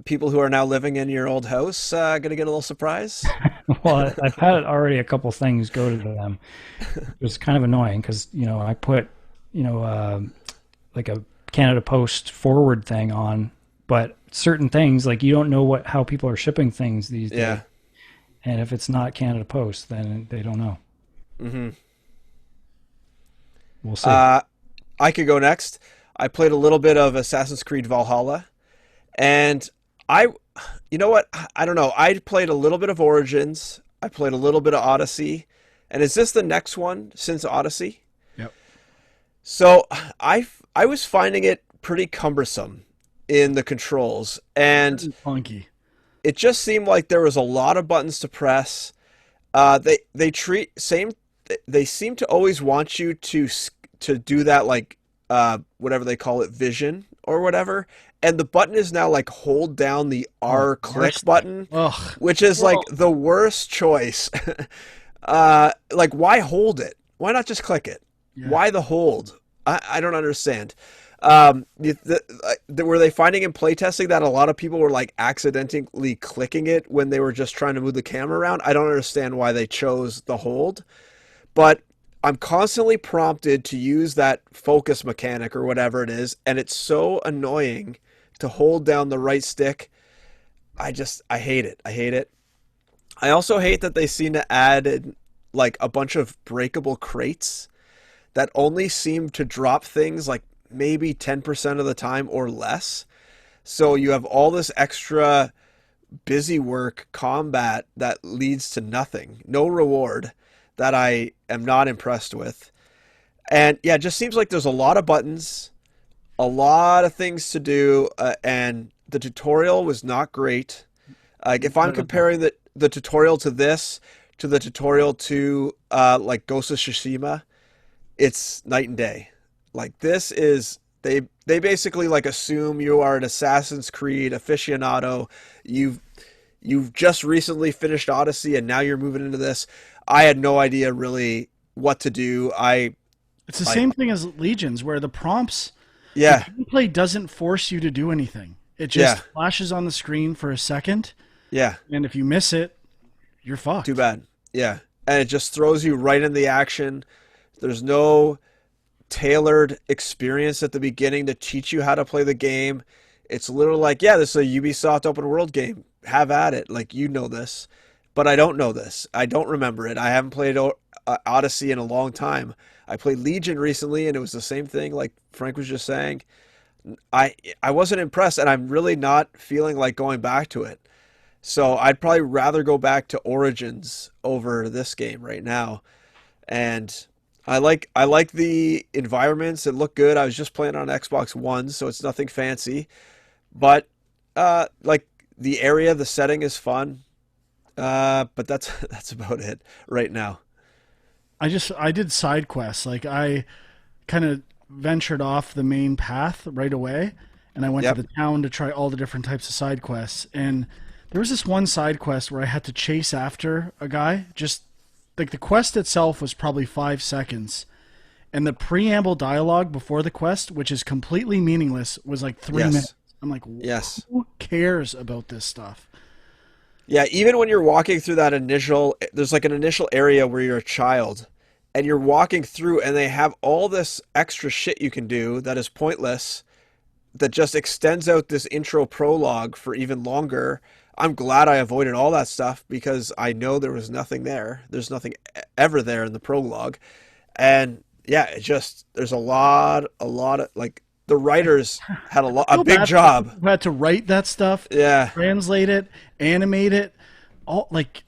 people who are now living in your old house gonna get a little surprise? Well, I've had already a couple things go to them. It's kind of annoying because I put like a Canada Post forward thing on, but certain things you don't know how people are shipping things these days. Yeah. And if it's not Canada Post, then they don't know. Mm-hmm. We'll see. I could go next. I played a little bit of Assassin's Creed Valhalla, and you know what? I don't know. I played a little bit of Origins. I played a little bit of Odyssey, and is this the next one since Odyssey? Yep. So I was finding it pretty cumbersome in the controls, and funky. It just seemed like there was a lot of buttons to press. They seem to always want you to do that whatever they call it, vision or whatever, and the button is now hold down the R click button, which is the worst choice. Why hold it? Why not just click it? Yeah. Why the hold? I don't understand. Were they finding in playtesting that a lot of people were accidentally clicking it when they were just trying to move the camera around? I don't understand why they chose the hold, but I'm constantly prompted to use that focus mechanic or whatever it is, and it's so annoying to hold down the right stick. I hate it. I hate it. I also hate that they seem to add in, a bunch of breakable crates that only seem to drop things maybe 10% of the time or less. So you have all this extra busy work combat that leads to nothing, no reward, that I am not impressed with. And yeah, it just seems like there's a lot of buttons, a lot of things to do, and the tutorial was not great. If I'm comparing the tutorial to this, to the tutorial to Ghost of Tsushima, it's night and day. This is, they basically assume you are an Assassin's Creed aficionado. You've just recently finished Odyssey and now you're moving into this. I had no idea really what to do. It's the same thing as Legions, where the prompts, yeah, the gameplay doesn't force you to do anything. It just flashes on the screen for a second. Yeah. And if you miss it, you're fucked. Too bad. Yeah. And it just throws you right in the action. There's no tailored experience at the beginning to teach you how to play the game. It's literally this is a Ubisoft open world game. Have at it. This. But I don't know this. I don't remember it. I haven't played Odyssey in a long time. I played Legion recently, and it was the same thing like Frank was just saying. I wasn't impressed, and I'm really not feeling like going back to it. So I'd probably rather go back to Origins over this game right now. And I like the environments. It look good. I was just playing on Xbox One, so it's nothing fancy. But the area, the setting is fun. But that's about it right now. I did side quests. I kind of ventured off the main path right away, and I went to the town to try all the different types of side quests. And there was this one side quest where I had to chase after a guy. Just the quest itself was probably 5 seconds, and the preamble dialogue before the quest, which is completely meaningless, was 3 minutes. I'm like, who cares about this stuff? Yeah, even when you're walking through that there's an initial area where you're a child, and you're walking through, and they have all this extra shit you can do that is pointless, that just extends out this intro prologue for even longer. I'm glad I avoided all that stuff because I know there was nothing there. There's nothing ever there in the prologue. And yeah, it just, there's a lot of, like, the writers had a big job. Who had to write that stuff, Yeah. translate it, animate it, all like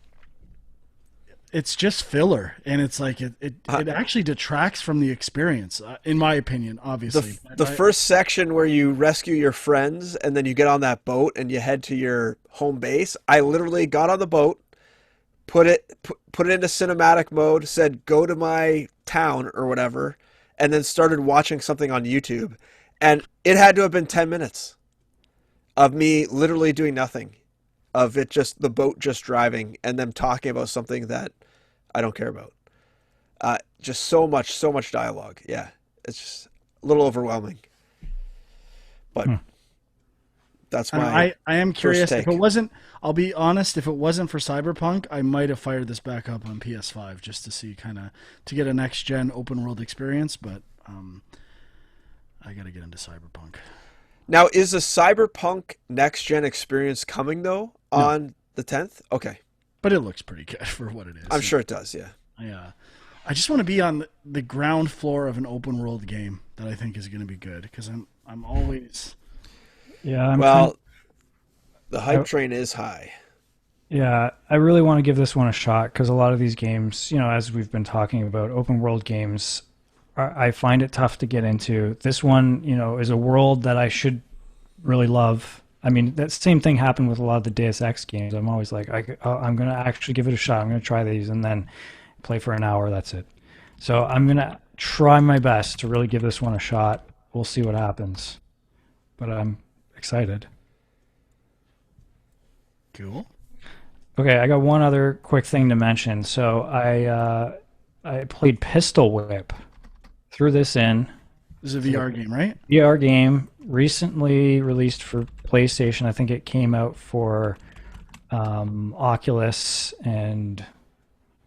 it's just filler, and it's like it actually detracts from the experience, in my opinion. Obviously, The first section where you rescue your friends and then you get on that boat and you head to your home base. I literally got on the boat, put it into cinematic mode, said go to my town or whatever, and then started watching something on YouTube. And it had to have been 10 minutes of me literally doing nothing, of it just the boat just driving and them talking about something that I don't care about. Just so much dialogue. Yeah, it's just a little overwhelming. But that's my. I am curious. take. If it wasn't, I'll be honest. If it wasn't for Cyberpunk, I might have fired this back up on PS5 just to see to get a next gen open world experience. But I got to get into Cyberpunk. Now, is a Cyberpunk next gen experience coming though on the 10th? Okay, But it looks pretty good for what it is. I'm sure it does. Yeah. I just want to be on the ground floor of an open world game that I think is going to be good, because I'm always. Yeah. The hype train is high. Yeah, I really want to give this one a shot because a lot of these games, as we've been talking about, open world games, I find it tough to get into. This one, is a world that I should really love. I mean, that same thing happened with a lot of the Deus Ex games. I'm always like, I'm going to actually give it a shot. I'm going to try these and then play for an hour. That's it. So I'm going to try my best to really give this one a shot. We'll see what happens. But I'm excited. Cool. Okay, I got one other quick thing to mention. So I played Pistol Whip. Threw this in. This is a VR game, right? VR game, recently released for PlayStation. I think it came out for Oculus and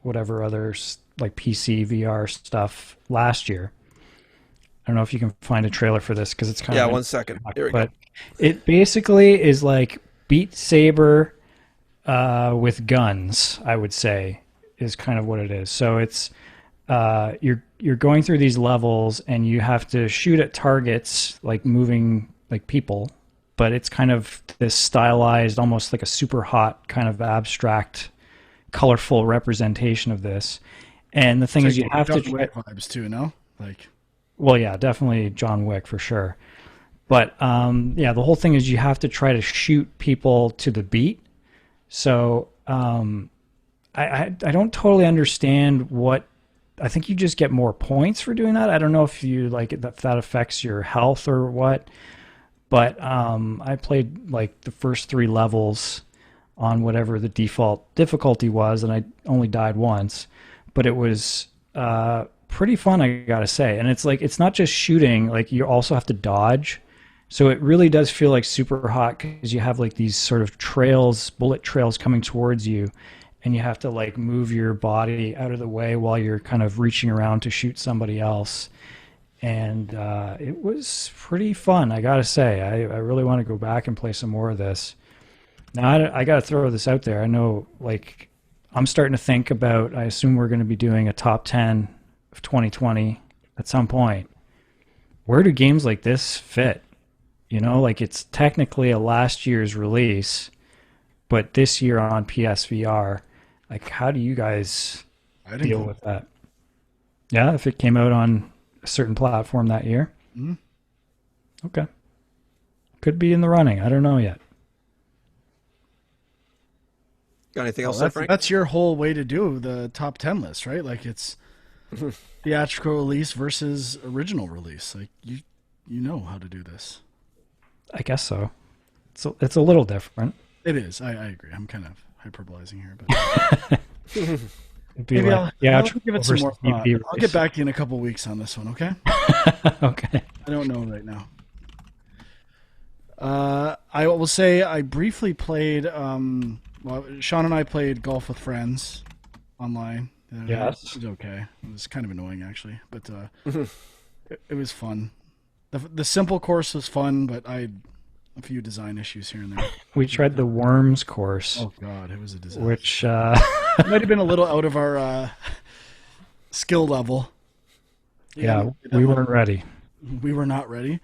whatever others, like PC VR stuff last year. I don't know if you can find a trailer for this because it's kind of... Yeah, 1 second. Here we go. But it basically is like Beat Saber with guns, I would say, is kind of what it is. So it's you're going through these levels and you have to shoot at targets, like moving like people, but it's kind of this stylized, almost like a super hot kind of abstract, colorful representation of this. And the thing is, you have to John Wick vibes too, no? Well, yeah, definitely John Wick for sure. But yeah, the whole thing is you have to try to shoot people to the beat. So I don't totally understand what. I think you just get more points for doing that. I don't know if that affects your health or what. But I played like the first 3 levels on whatever the default difficulty was, and I only died once. But it was pretty fun, I gotta say. And it's like, it's not just shooting, like you also have to dodge. So it really does feel like super hot because you have like these sort of trails, bullet trails coming towards you, and you have to like move your body out of the way while you're kind of reaching around to shoot somebody else. And it was pretty fun, I gotta say. I really want to go back and play some more of this. Now I gotta throw this out there. I know, like, I'm starting to think about, I assume we're going to be doing a top 10 of 2020 at some point. Where do games like this fit? Like it's technically a last year's release, but this year on PSVR. Like, how do you guys deal with that? Yeah, if it came out on a certain platform that year. Mm-hmm. Okay. Could be in the running. I don't know yet. Got anything else, Frank? That's your whole way to do the top 10 list, right? Like it's theatrical release versus original release. Like you know how to do this. I guess so. It's a little different. It is. I agree. I'm kind of hyperbolizing here, but maybe I'll give it some more thought. I'll get back to you in a couple weeks on this one, okay? Okay. I don't know right now. I will say I briefly played. Sean and I played golf with friends online. Yes. It was okay. It was kind of annoying actually, but it was fun. The simple course was fun, but I a few design issues here and there. We tried the Worms course, Oh God, it was a disaster. which Might have been a little out of our skill level. yeah, we weren't ready. We were not ready.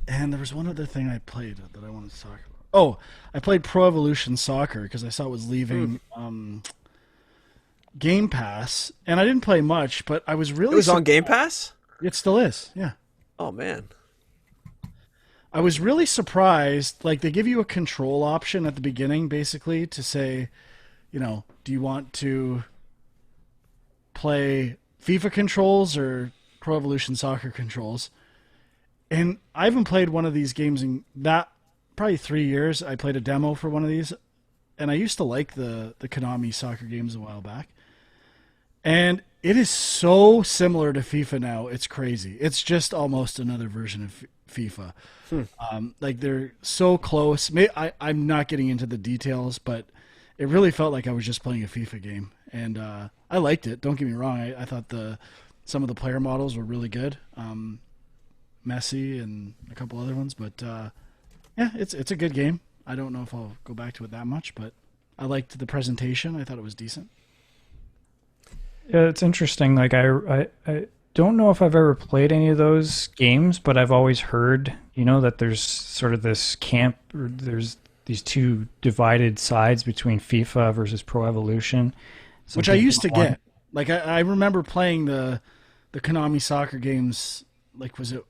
And there was one other thing I played that I wanted to talk about. Oh, I played Pro Evolution Soccer because I saw it was leaving Game Pass, and I didn't play much, but I was really. It was on Game Pass? It still is, yeah. Oh, man. I was really surprised. Like, they give you a control option at the beginning, basically, to say, you know, do you want to play FIFA controls or Pro Evolution Soccer controls? And I haven't played one of these games in probably 3 years. I played a demo for one of these, and I used to like the Konami soccer games a while back. And it is so similar to FIFA now. It's crazy. It's just almost another version of FIFA. Like, they're so close. I'm not getting into the details, but it really felt like I was just playing a FIFA game. And I liked it. Don't get me wrong. I thought some of the player models were really good. Messi and a couple other ones. But, yeah, it's a good game. I don't know if I'll go back to it that much, but I liked the presentation. I thought it was decent. Yeah, it's interesting. Like I don't know if I've ever played any of those games, but I've always heard, you know, that there's sort of this camp, or there's these two divided sides between FIFA versus Pro Evolution. Which I used to get. Like, I remember playing the Konami soccer games, like, was it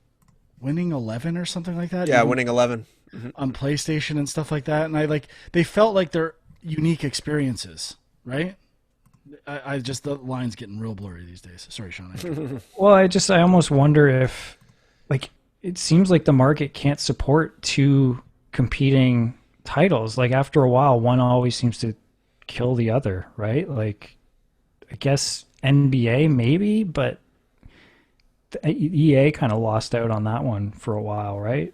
Winning 11 or something like that? Yeah, Winning 11. On PlayStation and stuff like that. And they felt like they're unique experiences, right? I just, the line's getting real blurry these days. Sorry, Sean. Well, I almost wonder if, like, it seems like the market can't support two competing titles. Like, after a while, one always seems to kill the other, right? Like, I guess NBA maybe, but the EA kind of lost out on that one for a while, right?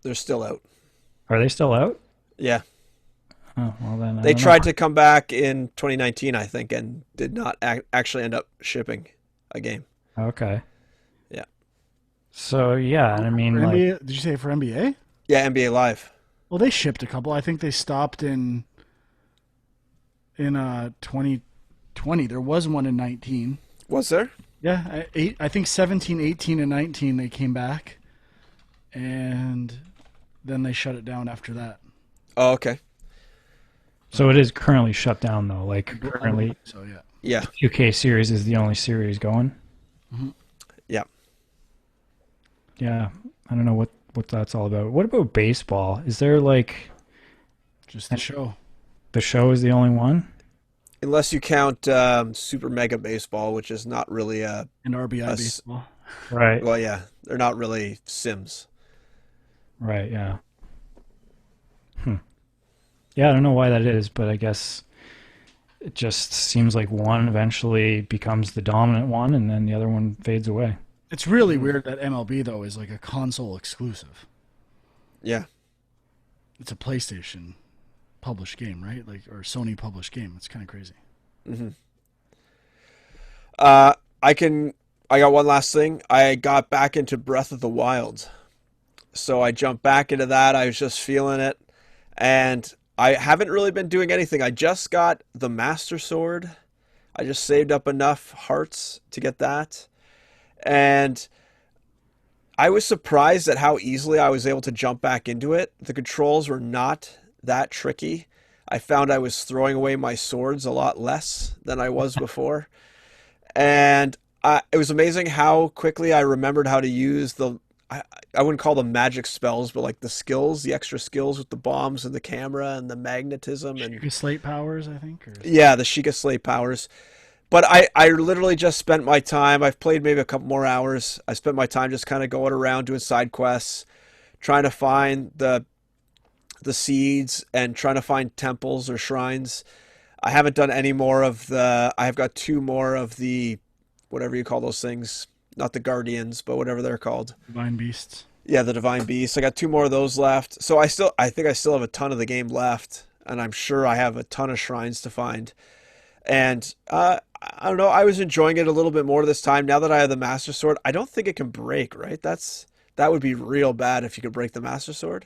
They're still out. Are they still out? Yeah. Oh, well then. They tried to come back in 2019, I think, and did not actually end up shipping a game. Okay. Yeah. So, yeah, and I mean, For like, NBA, did you say for NBA? Yeah, NBA Live. Well, they shipped a couple. I think they stopped in 2020. There was one in 19. Was there? Yeah, I think 17, 18, and 19 they came back, and then they shut it down after that. Oh, okay. so it is currently shut down, though. Like, currently, So yeah. Yeah. 2K series is the only series going. Yeah. Yeah, I don't know what that's all about. What about baseball? Is there, like, Just the show. the show is the only one? Unless you count Super Mega Baseball, which is not really a... And RBI Us. baseball. Right. Well, yeah, they're not really Sims. Right, yeah. Yeah, I don't know why that is, but I guess it just seems like one eventually becomes the dominant one, and then the other one fades away. It's really weird that MLB, though, is like a console exclusive. Yeah. It's a PlayStation published game, right? Like, or Sony published game. It's kind of crazy. I got one last thing. I got back into Breath of the Wild. So I jumped back into that. I was just feeling it. And I haven't really been doing anything. I just got the Master Sword. I just saved up enough hearts to get that. And I was surprised at how easily I was able to jump back into it. The controls were not that tricky. I found I was throwing away my swords a lot less than I was before. And it was amazing how quickly I remembered how to use I wouldn't call them magic spells, but like the skills, the extra skills with the bombs and the camera and the magnetism and Sheikah Slate powers, I think. Or... Yeah, the Sheikah Slate powers. But I literally just spent my time. I've played maybe a couple more hours. I spent my time just kind of going around doing side quests, trying to find the seeds and trying to find temples or shrines. I haven't done any more of I have got 2 more of the, whatever you call those things. Not the Guardians, but whatever they're called. Divine Beasts. Yeah, the Divine Beasts. I got 2 more of those left. So I think I still have a ton of the game left. And I'm sure I have a ton of shrines to find. And I don't know. I was enjoying it a little bit more this time. Now that I have the Master Sword, I don't think it can break, right? That's That would be real bad if you could break the Master Sword.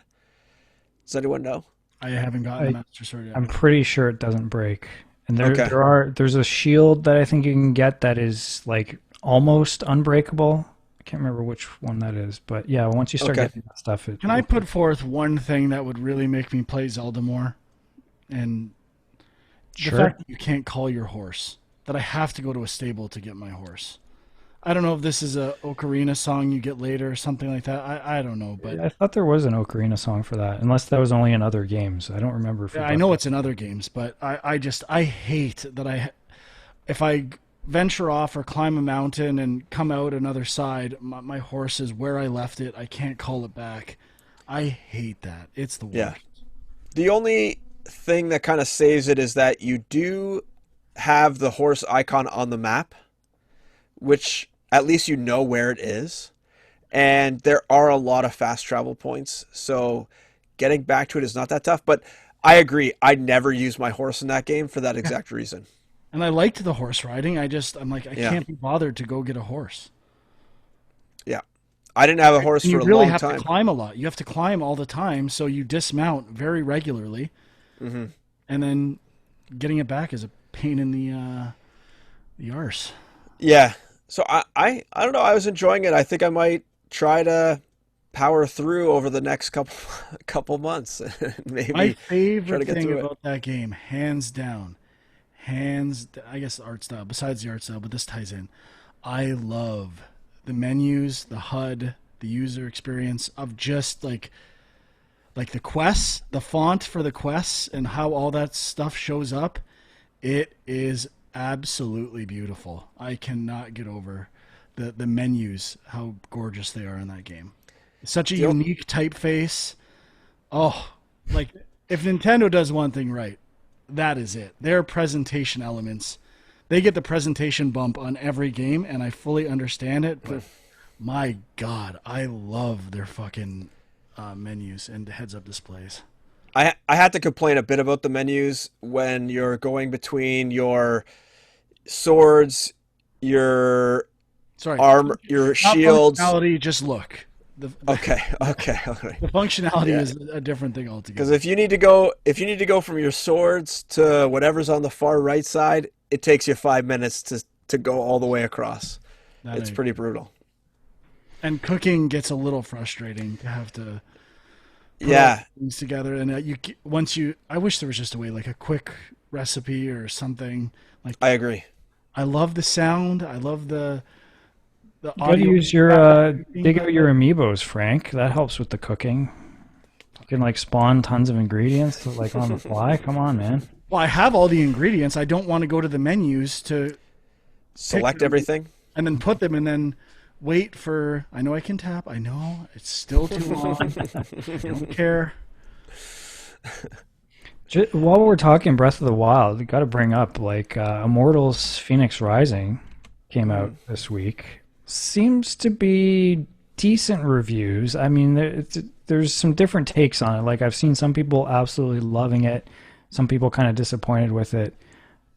Does anyone know? I haven't gotten the Master Sword yet. I'm pretty sure it doesn't break. And Okay. there's a shield that I think you can get that is like almost unbreakable. I can't remember which one that is, but yeah, once you start Okay. getting that stuff, Can I put forth one thing that would really make me play Zelda more? And the Sure. fact that you can't call your horse. That I have to go to a stable to get my horse. I don't know if this is a Ocarina song you get later or something like that. I don't know, but I thought there was an Ocarina song for that, unless that was only in other games. I don't remember. yeah, I know it's in other games, but I hate that if I venture off or climb a mountain and come out another side, my horse is where I left it. I can't call it back. I hate that. It's the worst. Yeah. The only thing that kind of saves it is that you do have the horse icon on the map, which at least you know where it is. And there are a lot of fast travel points, so getting back to it is not that tough. But I agree, I never use my horse in that game for that exact reason. And I liked the horse riding. I'm like, I Yeah. can't be bothered to go get a horse. Yeah. I didn't have a horse And for you a really long have time. to climb a lot. You have to climb all the time, so you dismount very regularly. Mm-hmm. And then getting it back is a pain in the arse. Yeah. So I don't know, I was enjoying it. I think I might try to power through over the next couple months. Maybe My try to favorite get thing through it. about that game, hands down, I guess the art style, besides the art style, but this ties in. I love the menus, the HUD, the user experience of just like the quests, the font for the quests, and how all that stuff shows up. It is absolutely beautiful. I cannot get over the menus, how gorgeous they are in that game. It's such a Yep. unique typeface. Oh, like if Nintendo does one thing right, that is it. Their presentation elements, they get the presentation bump on every game, and I fully understand it. But my God, I love their fucking menus and heads-up displays. I had to complain a bit about the menus when you're going between your swords, your Sorry, armor, your not shields. functionality. Just look. Okay. The functionality Yeah. is a different thing altogether. Because if you need to go from your swords to whatever's on the far right side, it takes you 5 minutes to go all the way across. That It's I- pretty brutal. And cooking gets a little frustrating to have to put all Yeah. things together. And I wish there was just a way, like a quick recipe or something. Like I agree. I love the sound. I love the You gotta audio. use your dig out your amiibos, Frank. That helps with the cooking. You can like spawn tons of ingredients like on the fly. Come on, man. Well, I have all the ingredients. I don't want to go to the menus to Select them. everything. and then put them and then wait for. I know I can tap. I know it's still too long. I don't care. While we're talking Breath of the Wild, we got to bring up like Immortals: Phoenix Rising came out this week. Seems to be decent reviews. I mean, there's some different takes on it. Like I've seen some people absolutely loving it, some people kind of disappointed with it.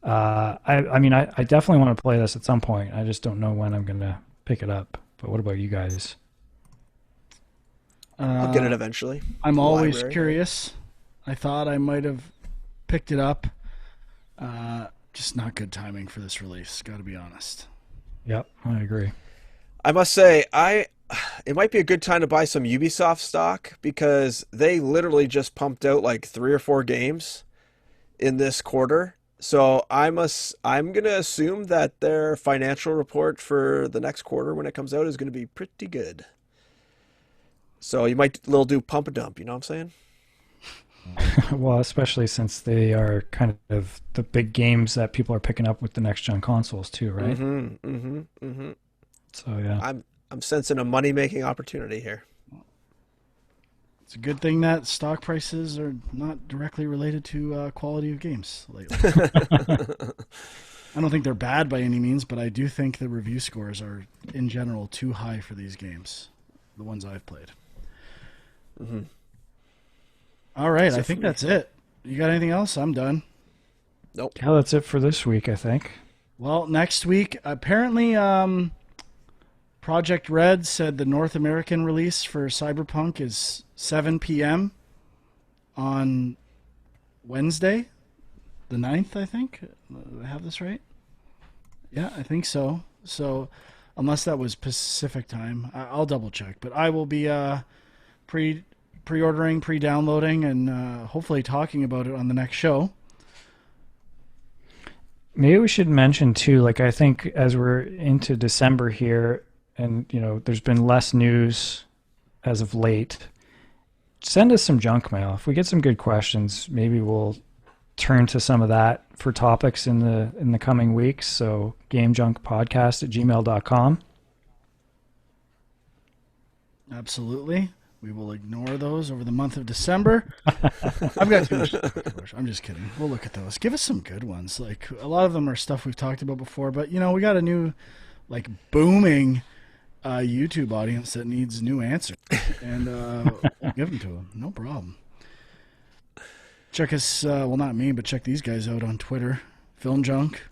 I mean, I definitely want to play this at some point. I just don't know when I'm gonna pick it up. But what about you guys? I'll get it eventually. I'm always Library. curious. I thought I might have picked it up. Just not good timing for this release. Got to be honest. Yep, I agree. I must say, it might be a good time to buy some Ubisoft stock because they literally just pumped out like 3 or 4 games in this quarter. So I'm gonna assume that their financial report for the next quarter when it comes out is gonna be pretty good. So you might do pump a dump, you know what I'm saying? Well, especially since they are kind of the big games that people are picking up with the next gen consoles too, right? So yeah. I'm sensing a money making opportunity here. It's a good thing that stock prices are not directly related to quality of games lately. I don't think they're bad by any means, but I do think the review scores are, in general, too high for these games, the ones I've played. All right, I think that's it. You got anything else? I'm done. Nope. Yeah, that's it for this week, I think. Well, next week, apparently, Project Red said the North American release for Cyberpunk is 7 p.m. on Wednesday, the 9th, I think. Do I have this right? Yeah, I think so. So, unless that was Pacific time, I'll double check. But I will be pre-ordering, pre-downloading, and hopefully talking about it on the next show. Maybe we should mention too, like I think as we're into December here, and there's been less news as of late. Send us some junk mail. If we get some good questions, maybe we'll turn to some of that for topics in the coming weeks. So gamejunkpodcast@gmail.com. Absolutely. We will ignore those over the month of December. I've got too much. I'm just kidding. We'll look at those. Give us some good ones. Like, a lot of them are stuff we've talked about before, but we got a new, like, booming YouTube audience that needs new answers, and we'll give them to them. No problem. Check us. Well, not me, but check these guys out on Twitter. Film Junk,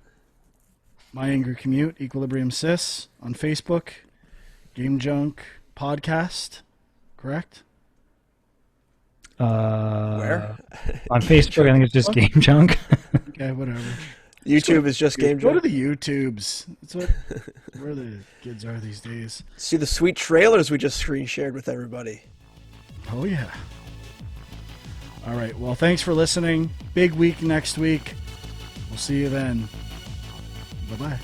My Angry Commute, Equilibrium Cis on Facebook, Game Junk Podcast. Correct? Where? On Facebook, I think it's just Game Junk. Okay, whatever. YouTube is just Game Go Junk. to the YouTubes. That's where the kids are these days. See the sweet trailers we just screen shared with everybody. Oh, yeah. All right. Well, thanks for listening. Big week next week. We'll see you then. Bye-bye.